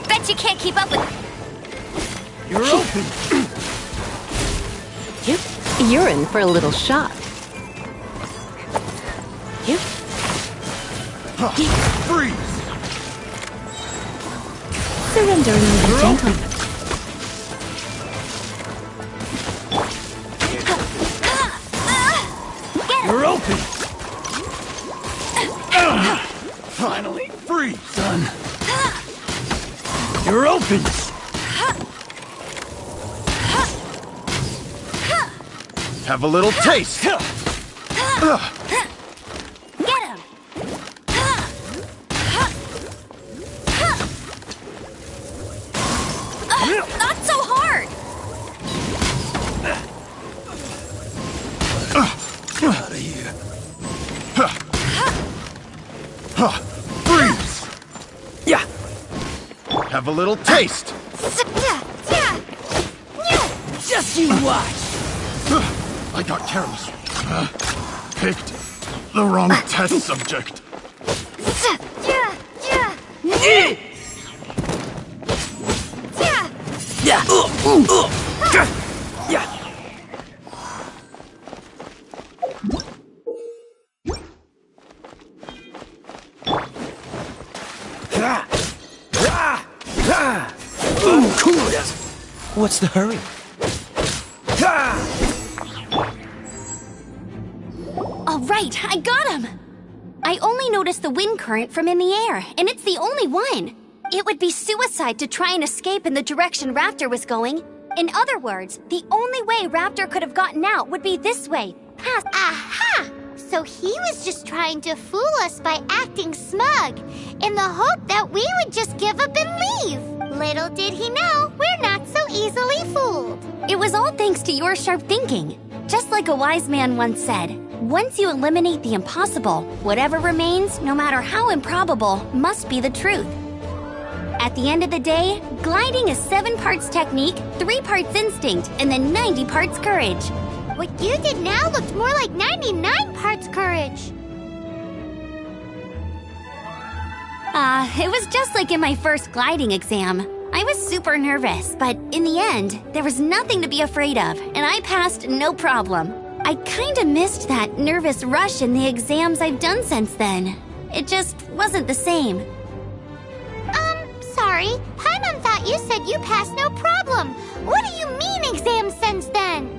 Bet you can't keep up with... You're open! Yep, you're in for a little shock. Yep. Freeze! Surrendering the gentleman. You're open! Finally! Freeze! Done. You're open! Have a little taste! Get him! Not so hard! Out of here. Freeze! Yeah. Have a little taste! Just you watch! I got careless. Picked the wrong test subject. What's the hurry? All right, I got him! I only noticed the wind current from in the air, and it's the only one. It would be suicide to try and escape in the direction Raptor was going. In other words, the only way Raptor could have gotten out would be this way, past... Aha! So he was just trying to fool us by acting smug. in the hope that we would just give up and leave. Little did he know, we're not so easily fooled. It was all thanks to your sharp thinking. Just like a wise man once said, once you eliminate the impossible, whatever remains, no matter how improbable, must be the truth. At the end of the day, gliding is 7 parts technique, 3 parts instinct, and then 90 parts courage. What you did now looked more like 99 parts courage. It was just like in my first gliding exam. I was super nervous, but in the end, there was nothing to be afraid of, and I passed no problem. I kinda missed that nervous rush in the exams I've done since then. It just wasn't the same. Sorry, Paimon thought you said you passed no problem. What do you mean exams since then?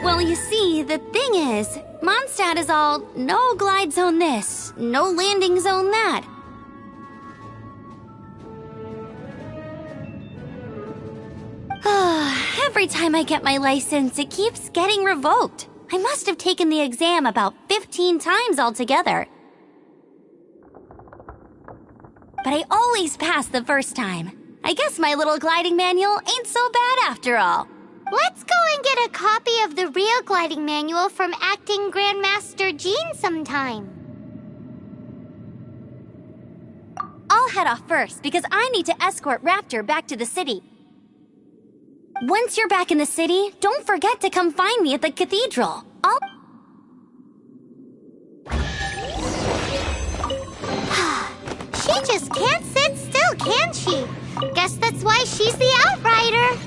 Well, you see, the thing is, Mondstadt is all no glide zone this, no landing zone that. Every time I get my license, it keeps getting revoked. I must have taken the exam about 15 times altogether. But I always pass the first time. I guess my little gliding manual ain't so bad after all. Let's go and get a copy of the real gliding manual from Acting Grandmaster Jean sometime. I'll head off first because I need to escort Raptor back to the city. Once you're back in the city, don't forget to come find me at the cathedral. She just can't sit still, can she? Guess that's why she's the Outrider.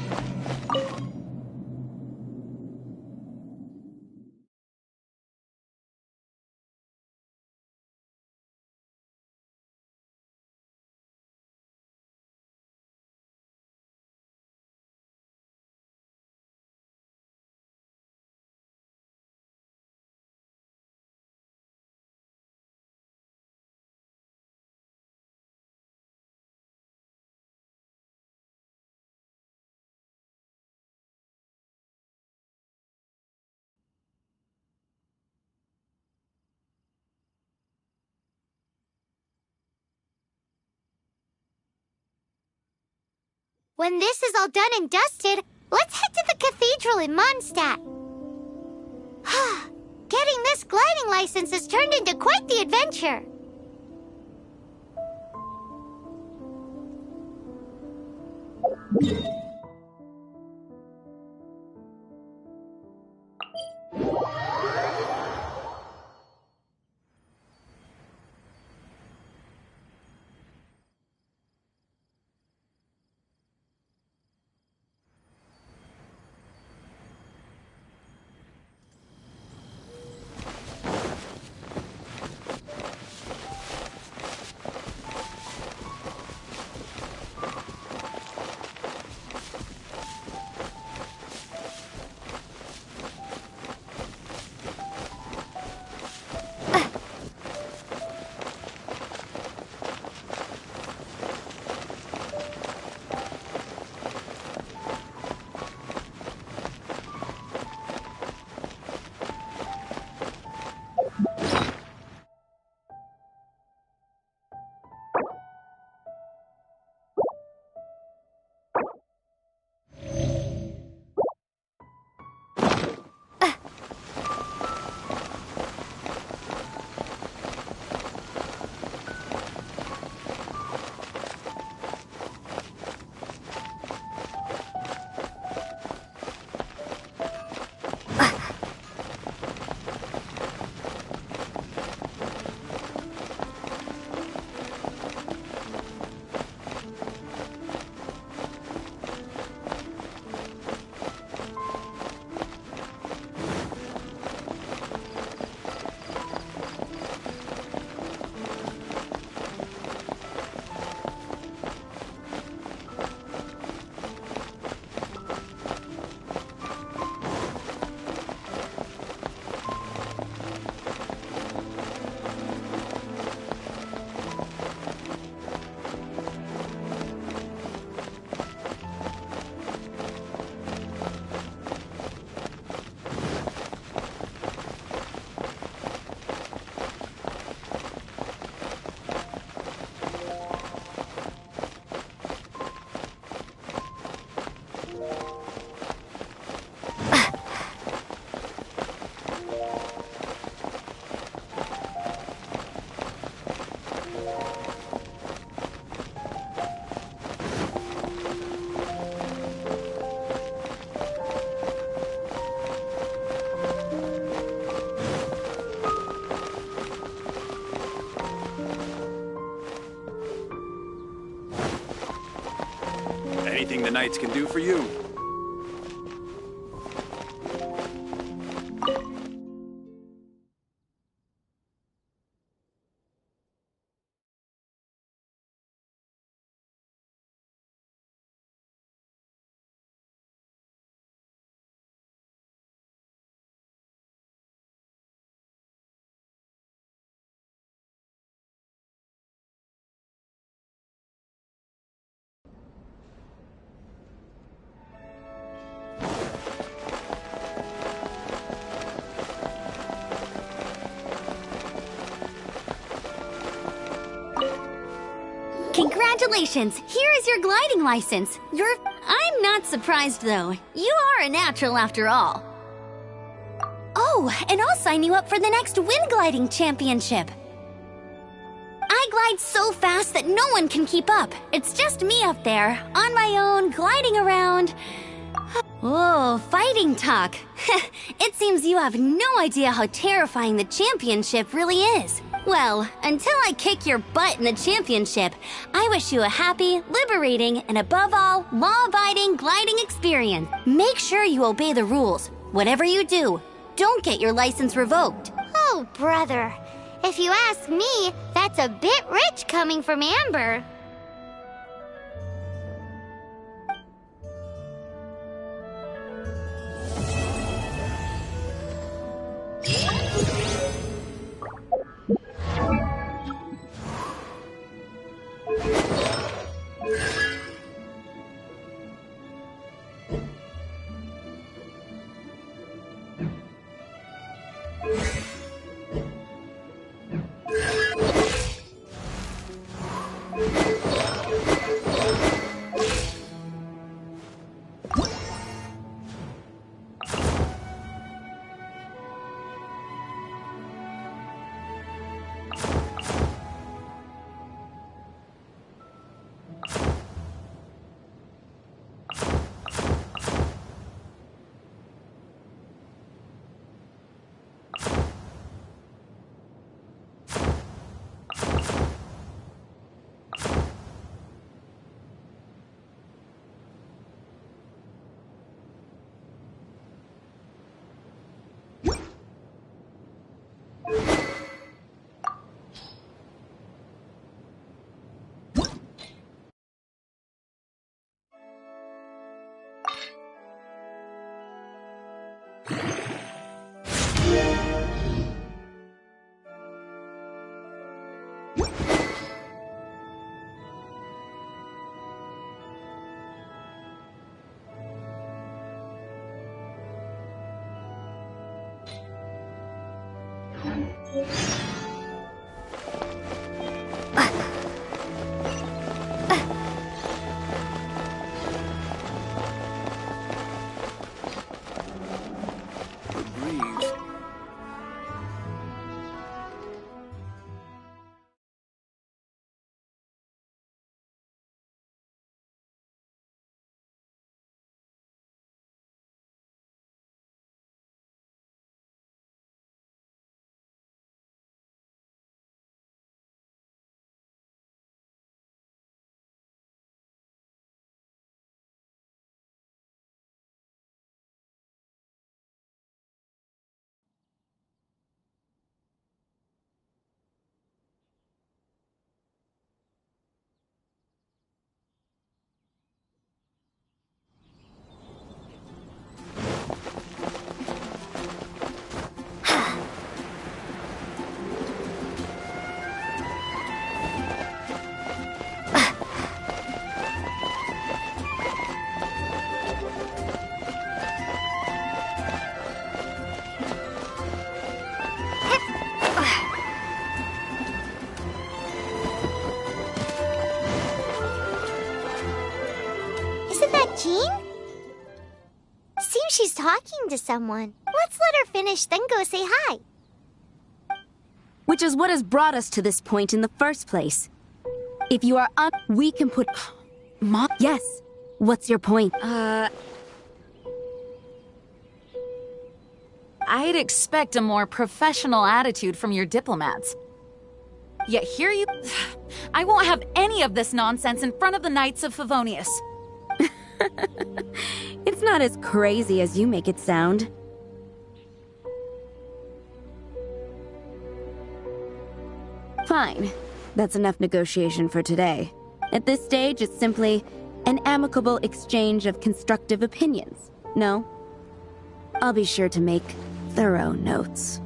When this is all done and dusted, let's head to the cathedral in Mondstadt. Getting this gliding license has turned into quite the adventure. anything the Knights can do for you. Congratulations! Here is your gliding license. I'm not surprised, though. You are a natural after all. Oh, and I'll sign you up for the next wind gliding championship. I glide so fast that no one can keep up. It's just me up there, on my own, gliding around. Oh, fighting talk. It seems you have no idea how terrifying the championship really is. Well, until I kick your butt in the championship, I wish you a happy, liberating, and above all, law-abiding gliding experience. Make sure you obey the rules. Whatever you do, don't get your license revoked. Oh, brother. If you ask me, that's a bit rich coming from Amber. Jean? Seems she's talking to someone. Let's let her finish, then go say hi. Which is what has brought us to this point in the first place. If you are we can put... Mom? Yes. What's your point? I'd expect a more professional attitude from your diplomats. Yet here you... I won't have any of this nonsense in front of the Knights of Favonius. It's not as crazy as you make it sound. Fine. That's enough negotiation for today. At this stage, it's simply an amicable exchange of constructive opinions. No? I'll be sure to make thorough notes.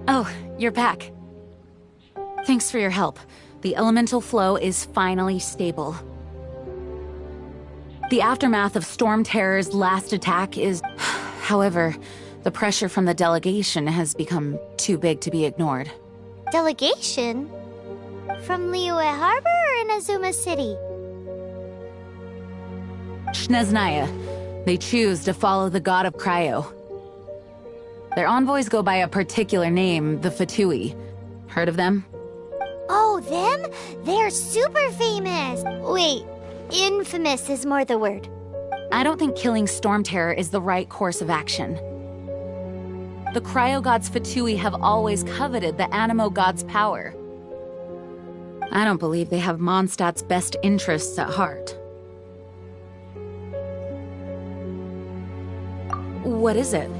Oh, you're back. Thanks for your help. The elemental flow is finally stable. The aftermath of Storm Terror's last attack is... However, the pressure from the delegation has become too big to be ignored. Delegation? From Liyue Harbor or Inazuma City? Snezhnaya. They choose to follow the god of Cryo. Their envoys go by a particular name, the Fatui. Heard of them? Oh, them? They're super famous! Wait, infamous is more the word. I don't think killing Storm Terror is the right course of action. The Cryo God's Fatui have always coveted the Animo God's power. I don't believe they have Mondstadt's best interests at heart. What is it?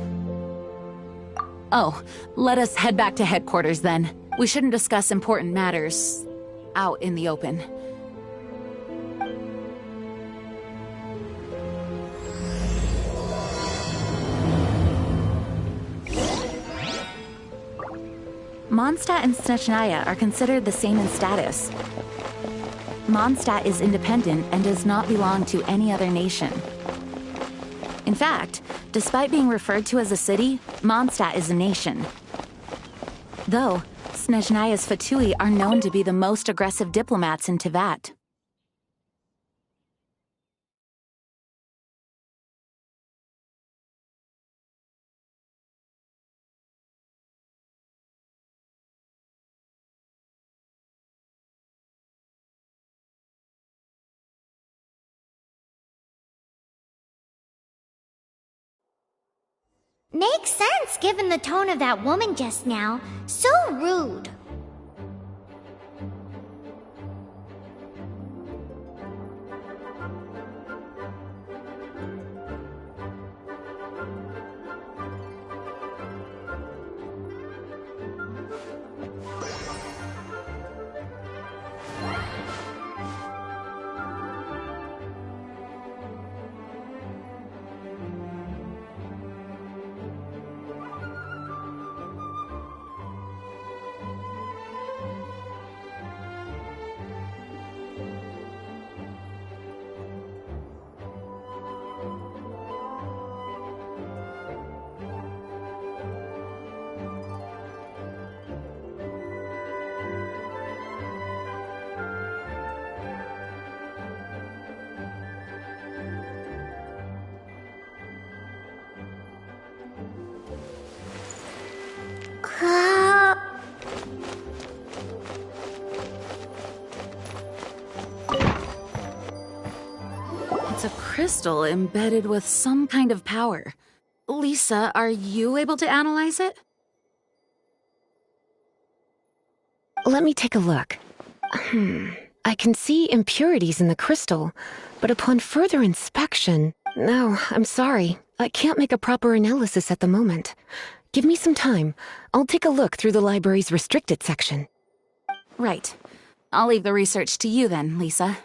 Oh, let us head back to headquarters then. We shouldn't discuss important matters out in the open. Mondstadt and Snezhnaya are considered the same in status. Mondstadt is independent and does not belong to any other nation. In fact, despite being referred to as a city, Mondstadt is a nation. Though, Snezhnaya's Fatui are known to be the most aggressive diplomats in Teyvat. Makes sense given the tone of that woman just now. So rude. It's a crystal embedded with some kind of power. Lisa, are you able to analyze it? Let me take a look. I can see impurities in the crystal, but upon further inspection... No, I'm sorry. I can't make a proper analysis at the moment. Give me some time. I'll take a look through the library's restricted section. Right. I'll leave the research to you then, Lisa.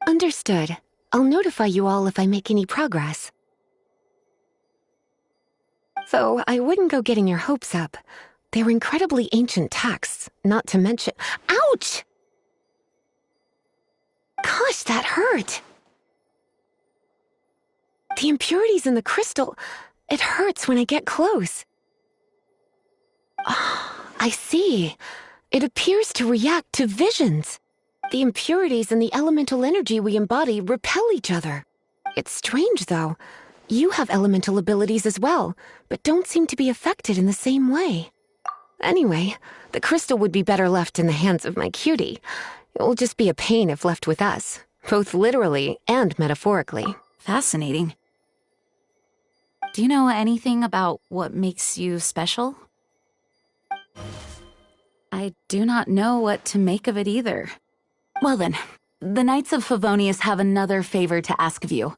Understood. I'll notify you all if I make any progress. Though I wouldn't go getting your hopes up. They're incredibly ancient texts, not to mention— Ouch! Gosh, that hurt! The impurities in the crystal, it hurts when I get close. Oh, I see. It appears to react to visions. The impurities and the elemental energy we embody repel each other. It's strange, though. You have elemental abilities as well, but don't seem to be affected in the same way. Anyway, the crystal would be better left in the hands of my cutie. It will just be a pain if left with us, both literally and metaphorically. Fascinating. Do you know anything about what makes you special? I do not know what to make of it either. Well then, the Knights of Favonius have another favor to ask of you.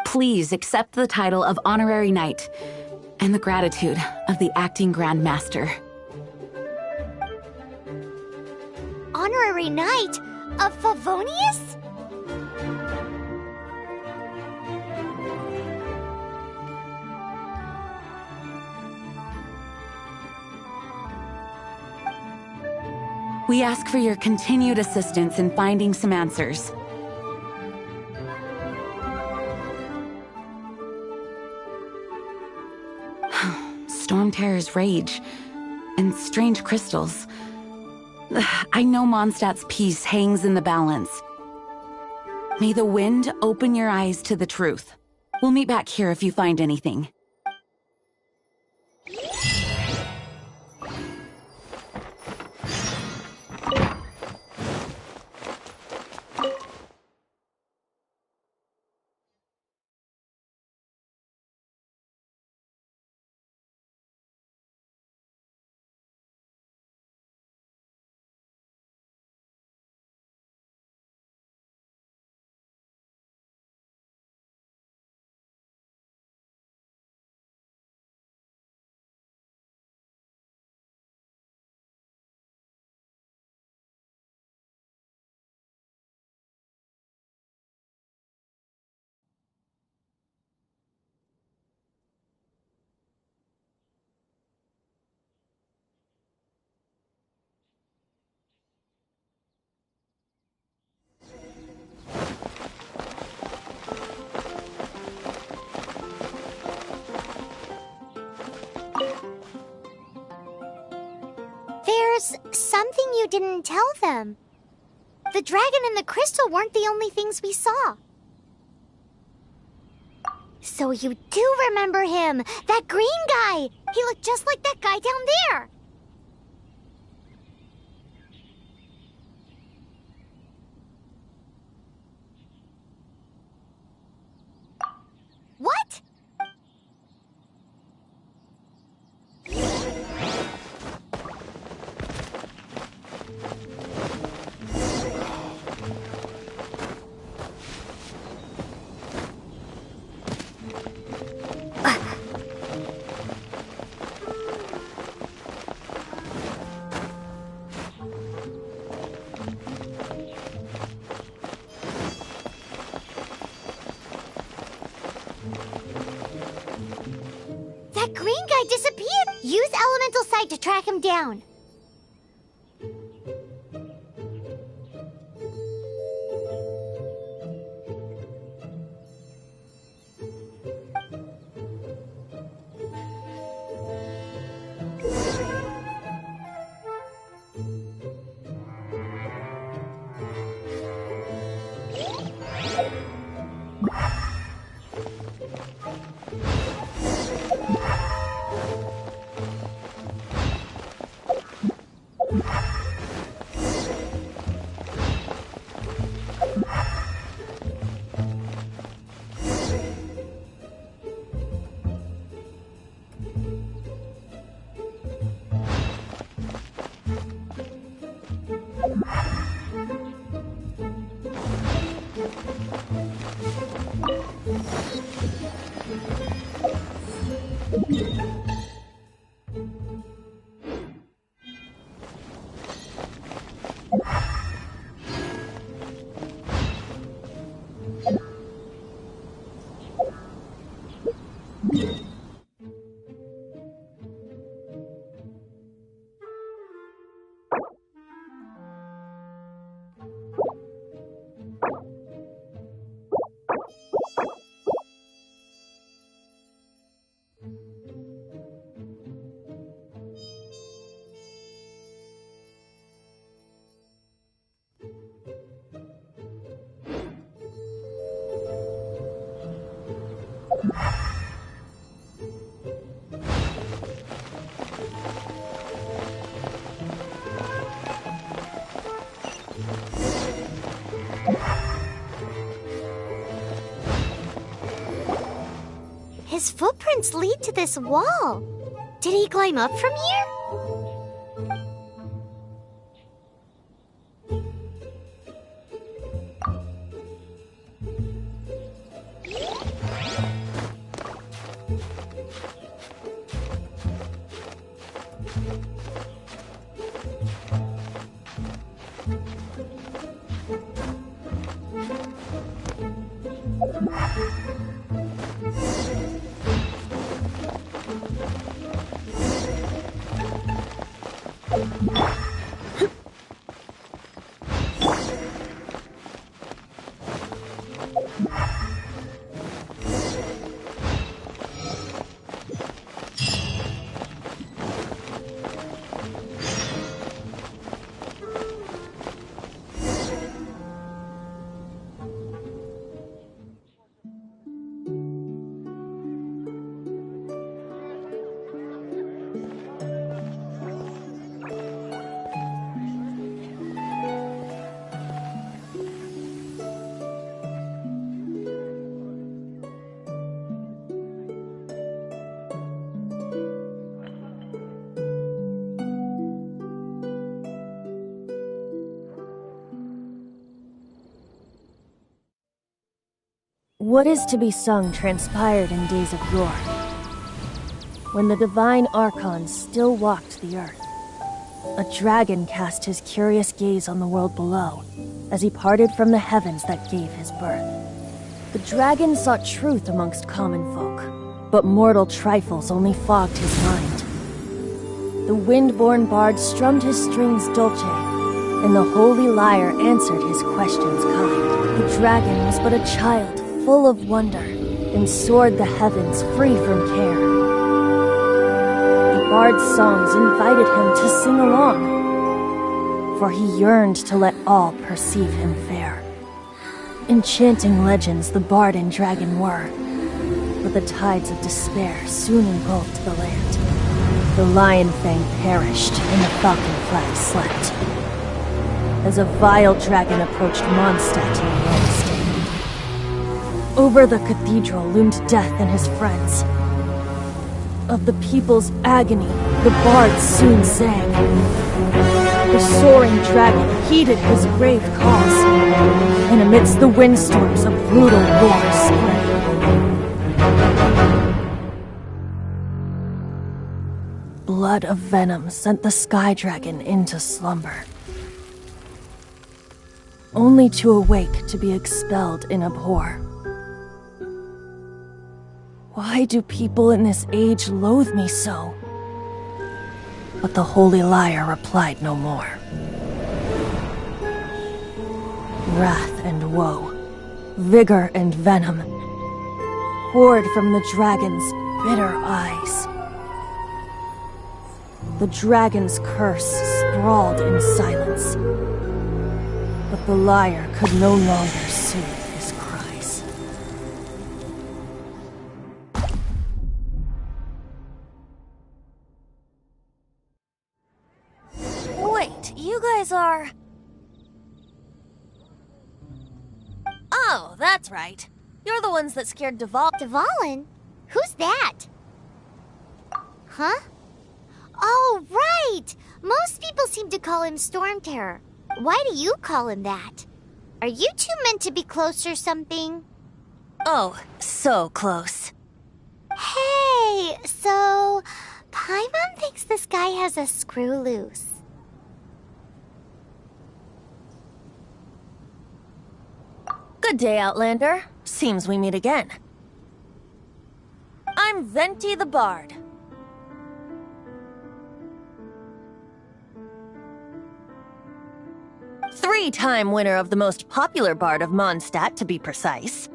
Please accept the title of Honorary Knight and the gratitude of the Acting Grand Master. Honorary Knight of Favonius? We ask for your continued assistance in finding some answers. Storm Terror's rage and strange crystals. I know Mondstadt's peace hangs in the balance. May the wind open your eyes to the truth. We'll meet back here if you find anything. There's something you didn't tell them. The dragon and the crystal weren't the only things we saw. So you do remember him, that green guy. He looked just like that guy down there. What? That green guy disappeared! Use Elemental Sight to track him down. His footprints lead to this wall. Did he climb up from here? What is to be sung transpired in days of yore, when the divine archons still walked the earth. A dragon cast his curious gaze on the world below, as he parted from the heavens that gave his birth. The dragon sought truth amongst common folk, but mortal trifles only fogged his mind. The wind-born bard strummed his strings dolce, and the holy lyre answered his questions kind. The dragon was but a child, full of wonder, and soared the heavens free from care. The bard's songs invited him to sing along, for he yearned to let all perceive him fair. Enchanting legends the bard and dragon were, but the tides of despair soon engulfed the land. The lion fang perished, and the falcon flag slept, as a vile dragon approached Mondstadt in a low state. Over the cathedral loomed death and his friends. Of the people's agony, the bard soon sang. The soaring dragon heeded his grave calls, and amidst the windstorms a brutal war spread. Blood of venom sent the sky dragon into slumber, only to awake to be expelled in abhor. Why do people in this age loathe me so? But the holy lyre replied no more. Wrath and woe, vigor and venom, poured from the dragon's bitter eyes. The dragon's curse sprawled in silence, but the lyre could no longer soothe his cries. Wait, you guys are... Oh, that's right. You're the ones that scared Dvalin? Who's that? Huh? Oh, right! Most people seem to call him Storm Terror. Why do you call him that? Are you two meant to be close or something? Oh, so close. Hey, so... Paimon thinks this guy has a screw loose. Good day, Outlander. Seems we meet again. I'm Venti the Bard. Three-time winner of the most popular bard of Mondstadt, to be precise.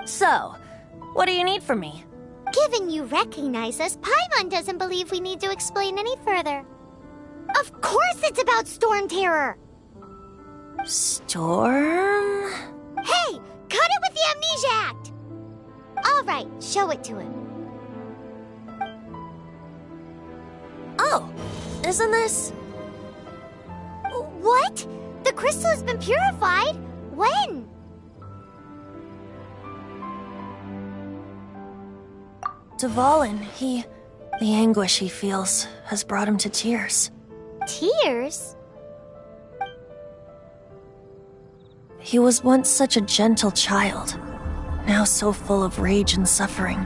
So, what do you need from me? Given you recognize us, Paimon doesn't believe we need to explain any further. Of course it's about Storm Terror! Storm? Hey! Cut it with the Amnesia Act! Alright, show it to him. Oh, isn't this... What? The crystal has been purified? When? Dvalin, the anguish he feels has brought him to tears. Tears? He was once such a gentle child, now so full of rage and suffering.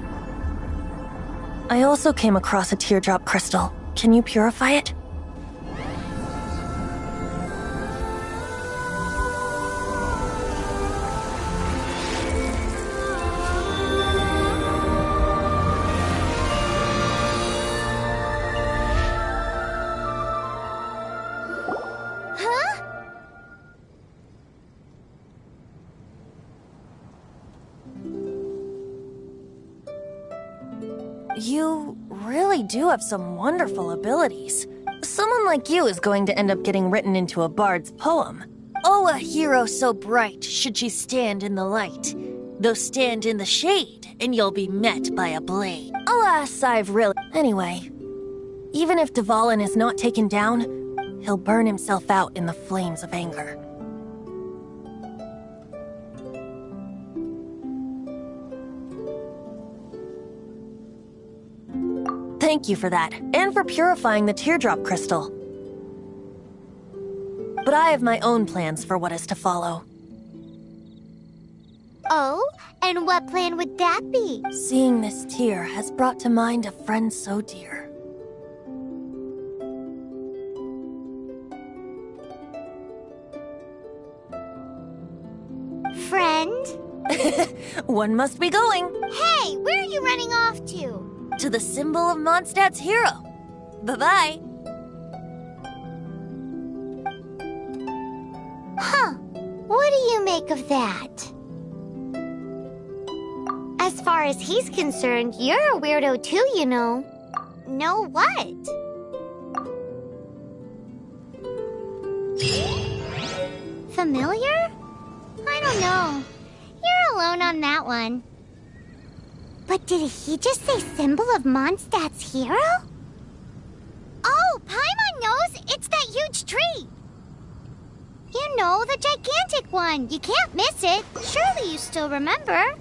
I also came across a teardrop crystal. Can you purify it? You really do have some wonderful abilities. Someone like you is going to end up getting written into a bard's poem. Oh, a hero so bright should she stand in the light. Though stand in the shade, and you'll be met by a blade. Alas, I've really... Anyway, even if Dvalin is not taken down, he'll burn himself out in the flames of anger. Thank you for that, and for purifying the teardrop crystal. But I have my own plans for what is to follow. Oh, and what plan would that be? Seeing this tear has brought to mind a friend so dear. Friend? One must be going. Hey, where are you running off to? To the symbol of Mondstadt's hero. Bye-bye. Huh. What do you make of that? As far as he's concerned, you're a weirdo too, you know. Know what? Familiar? I don't know. You're alone on that one. But did he just say symbol of Mondstadt's hero? Oh, Paimon knows! It's that huge tree! You know, the gigantic one. You can't miss it. Surely you still remember.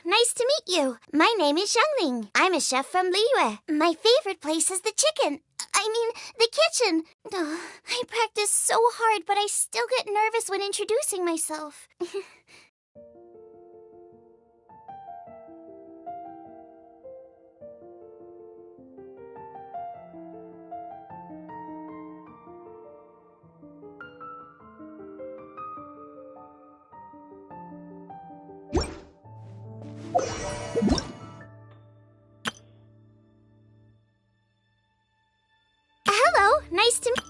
Nice to meet you. My name is Xiangling. I'm a chef from Liyue. My favorite place is the the kitchen. Oh, I practice so hard, but I still get nervous when introducing myself. Hello, nice to meet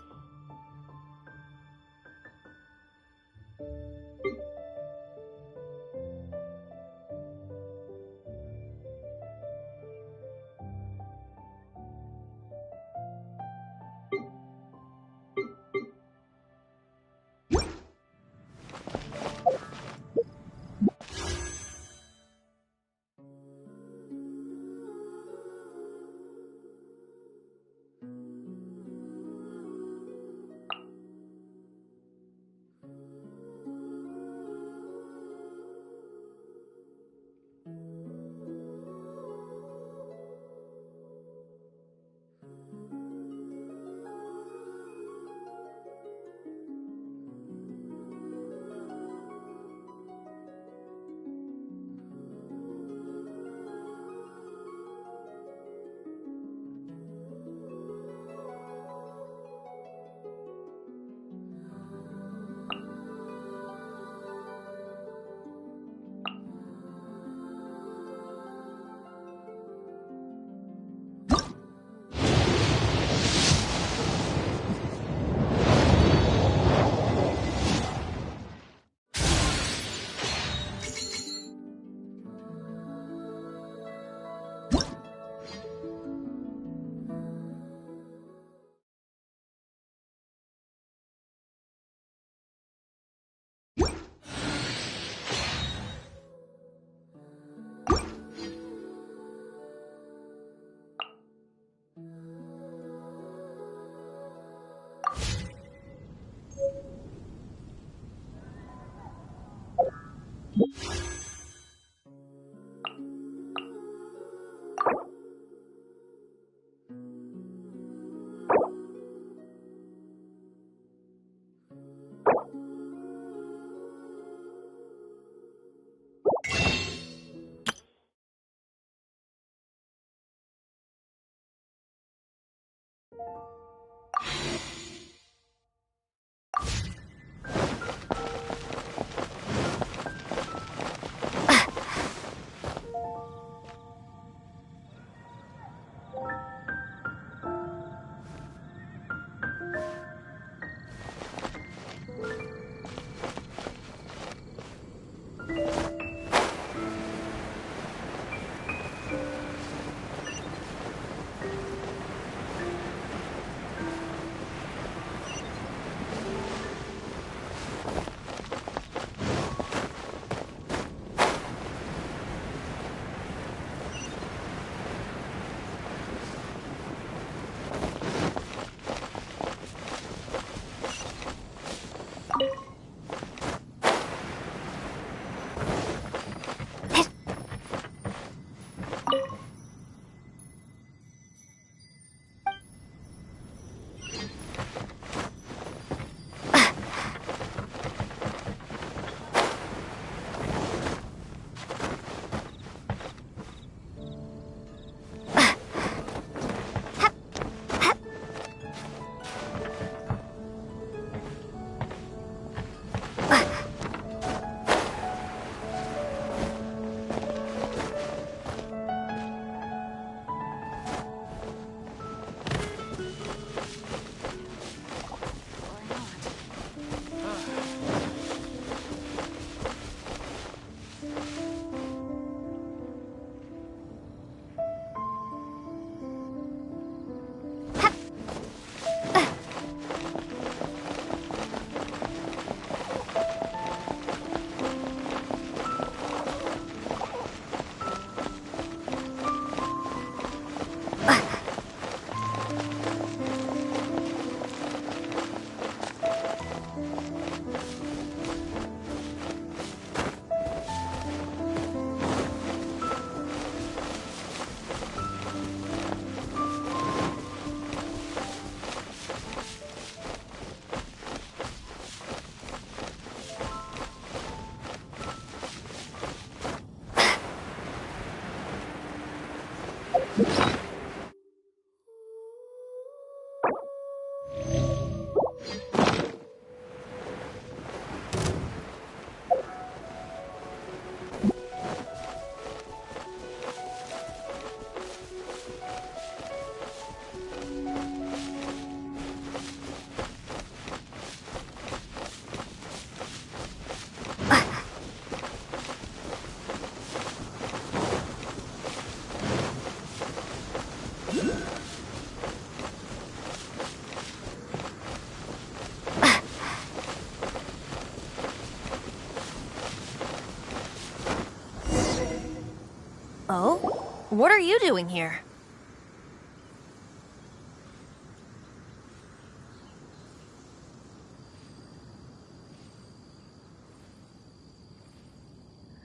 what are you doing here?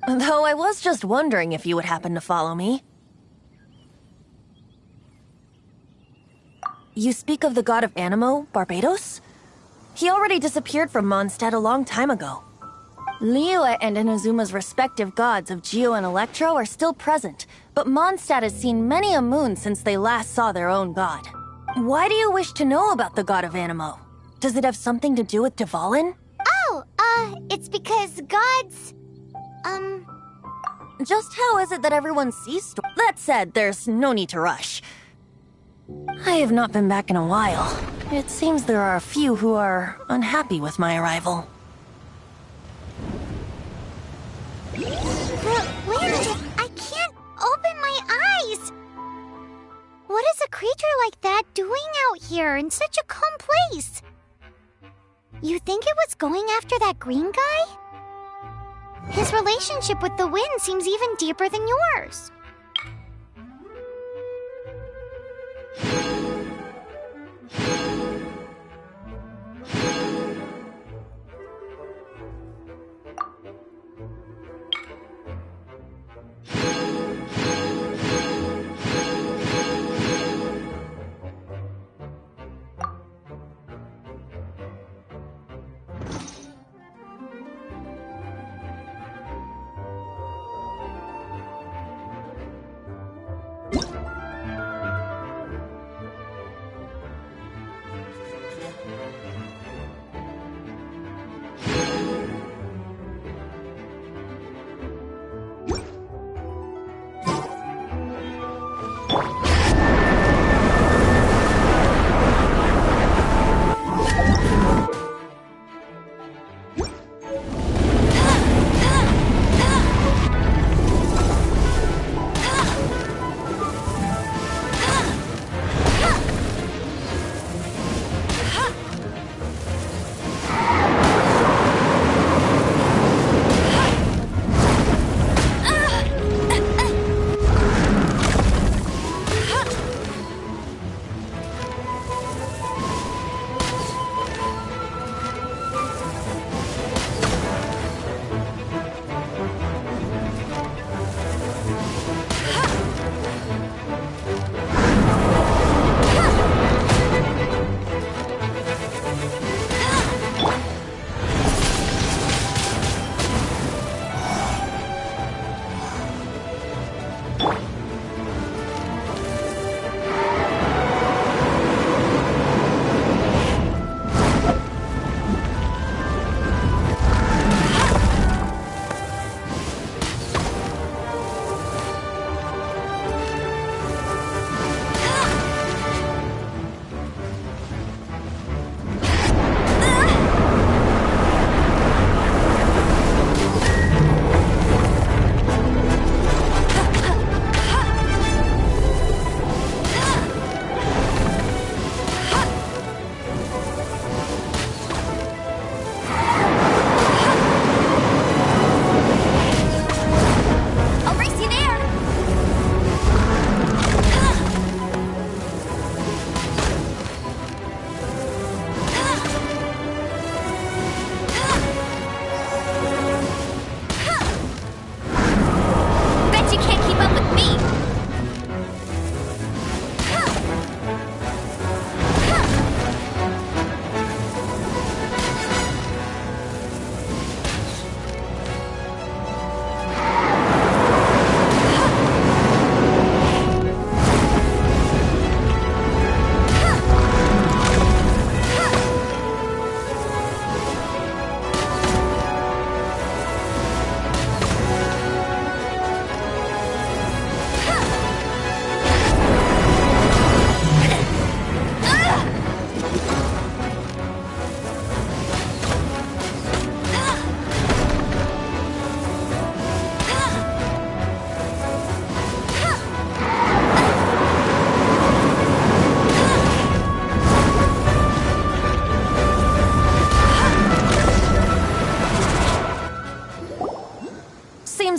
Though I was just wondering if you would happen to follow me. You speak of the god of Animo, Barbados? He already disappeared from Mondstadt a long time ago. Liyue and Inazuma's respective gods of Geo and Electro are still present, but Mondstadt has seen many a moon since they last saw their own god. Why do you wish to know about the god of Animo? Does it have something to do with Dvalin? Oh, it's because gods... Just how is it that everyone sees That said, there's no need to rush. I have not been back in a while. It seems there are a few who are unhappy with my arrival. Wait a minute, I can't open my eyes! What is a creature like that doing out here in such a calm place? You think it was going after that green guy? His relationship with the wind seems even deeper than yours.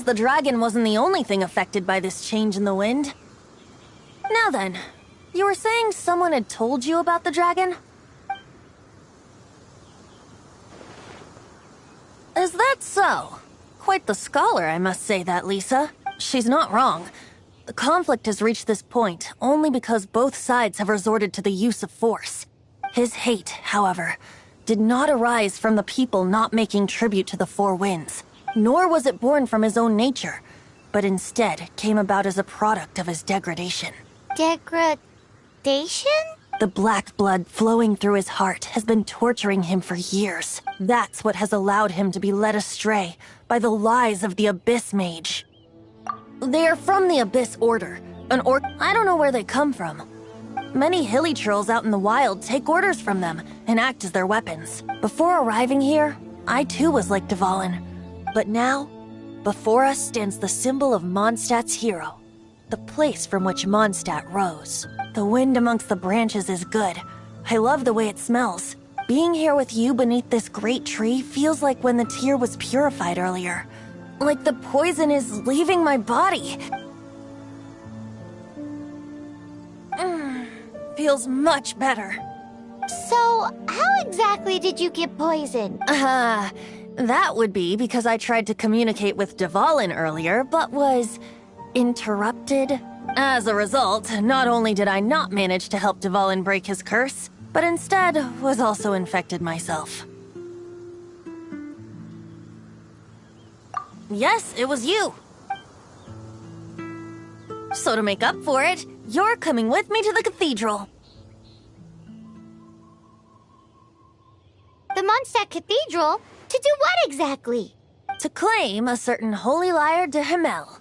The dragon wasn't the only thing affected by this change in the wind. Now then, you were saying someone had told you about the dragon? Is that so? Quite the scholar, I must say that, Lisa. She's not wrong. The conflict has reached this point only because both sides have resorted to the use of force. His hate, however, did not arise from the people not making tribute to the Four Winds, nor was it born from his own nature, but instead came about as a product of his degradation. Degradation? The black blood flowing through his heart has been torturing him for years. That's what has allowed him to be led astray by the lies of the Abyss Mage. They are from the Abyss Order, I don't know where they come from. Many hilly trolls out in the wild take orders from them and act as their weapons. Before arriving here, I too was like Dvalin. But now, before us stands the symbol of Mondstadt's hero, the place from which Mondstadt rose. The wind amongst the branches is good. I love the way it smells. Being here with you beneath this great tree feels like when the tear was purified earlier. Like the poison is leaving my body. Feels much better. So, how exactly did you get poisoned? That would be because I tried to communicate with Dvalin earlier, but was interrupted. As a result, not only did I not manage to help Dvalin break his curse, but instead was also infected myself. Yes, it was you. So to make up for it, you're coming with me to the cathedral. The Mondstadt Cathedral? To do what exactly? To claim a certain holy lyre de Himmel.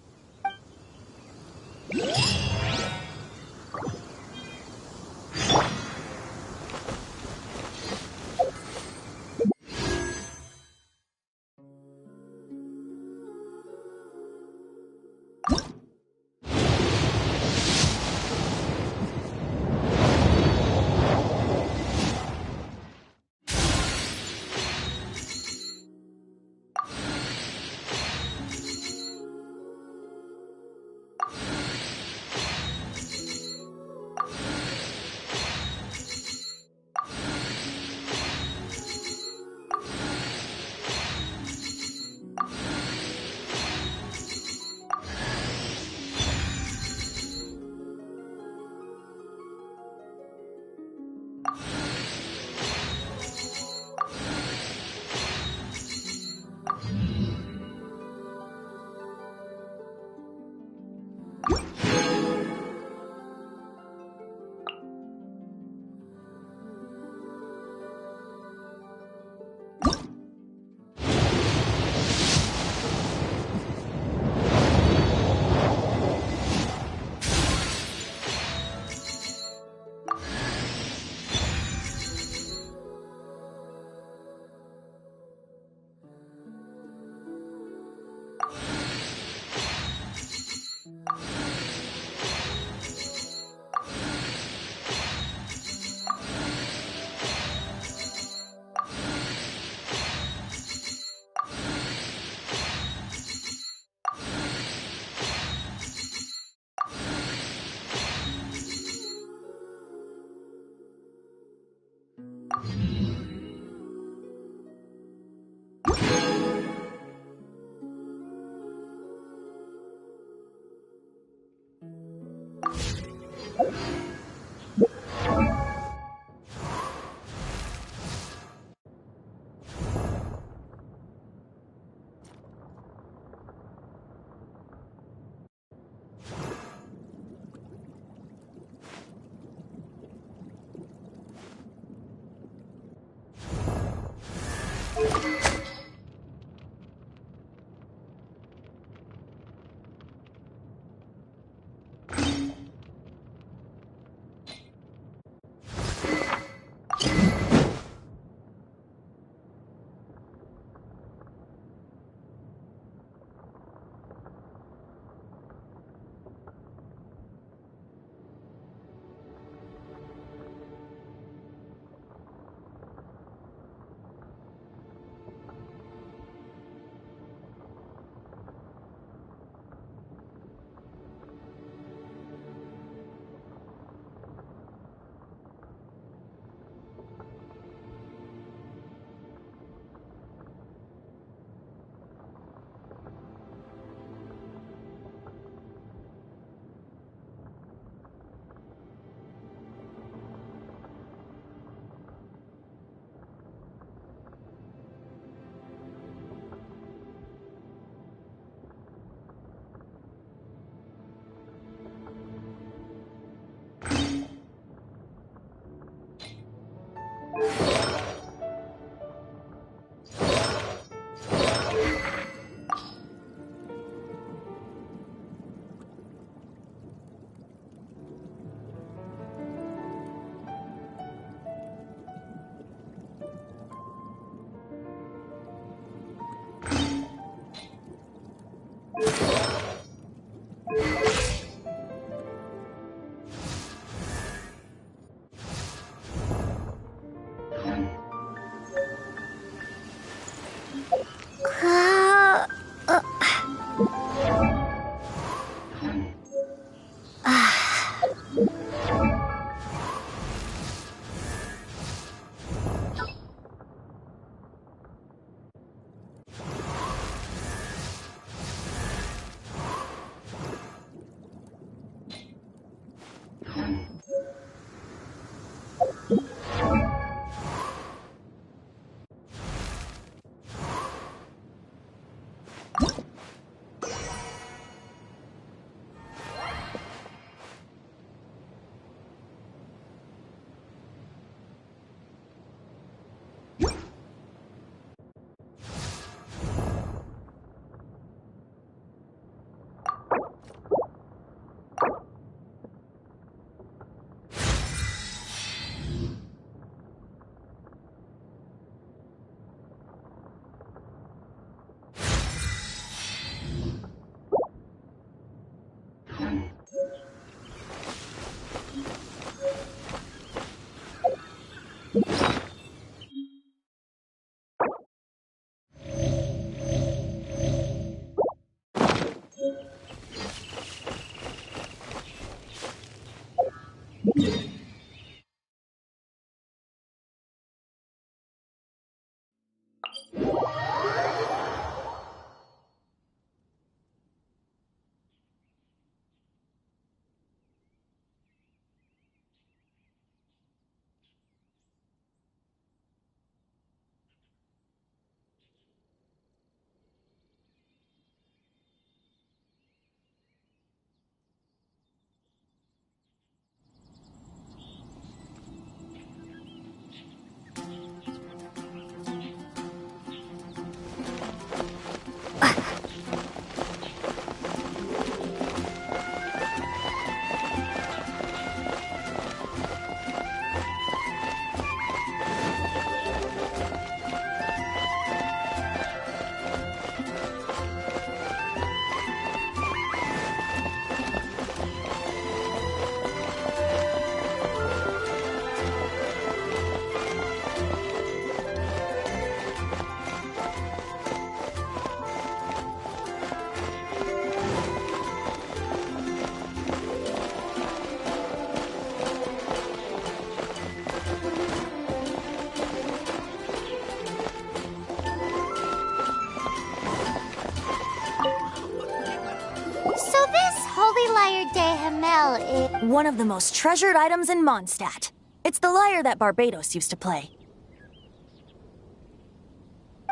One of the most treasured items in Mondstadt. It's the lyre that Barbados used to play.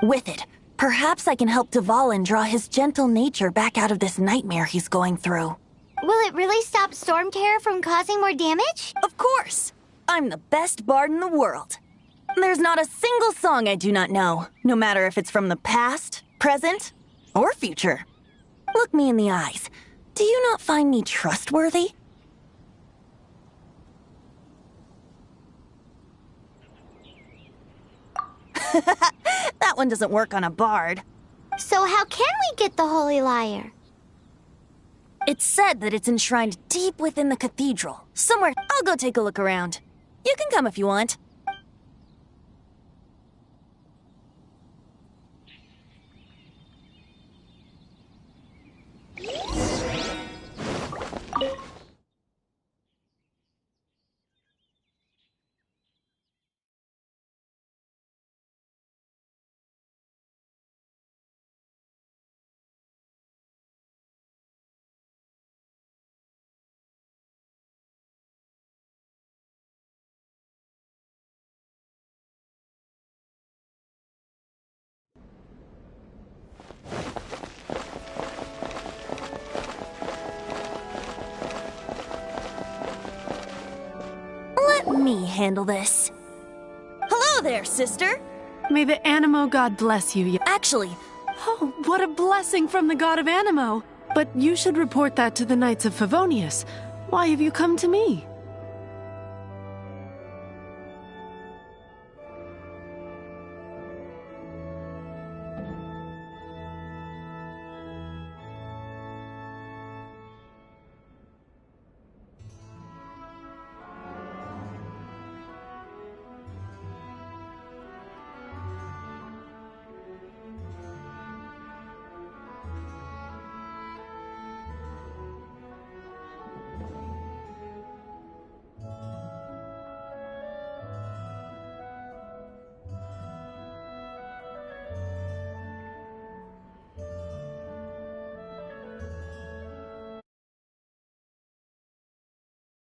With it, perhaps I can help Dvalin draw his gentle nature back out of this nightmare he's going through. Will it really stop Storm Terror from causing more damage? Of course! I'm the best bard in the world. There's not a single song I do not know, no matter if it's from the past, present, or future. Look me in the eyes. Do you not find me trustworthy? That one doesn't work on a bard. So how can we get the Holy Lyre? It's said that it's enshrined deep within the cathedral. Somewhere. I'll go take a look around. You can come if you want. Let me handle this. Hello there, sister. May the Animo god bless you. Actually... Oh, what a blessing from the god of Animo. But you should report that to the Knights of Favonius. Why have you come to me?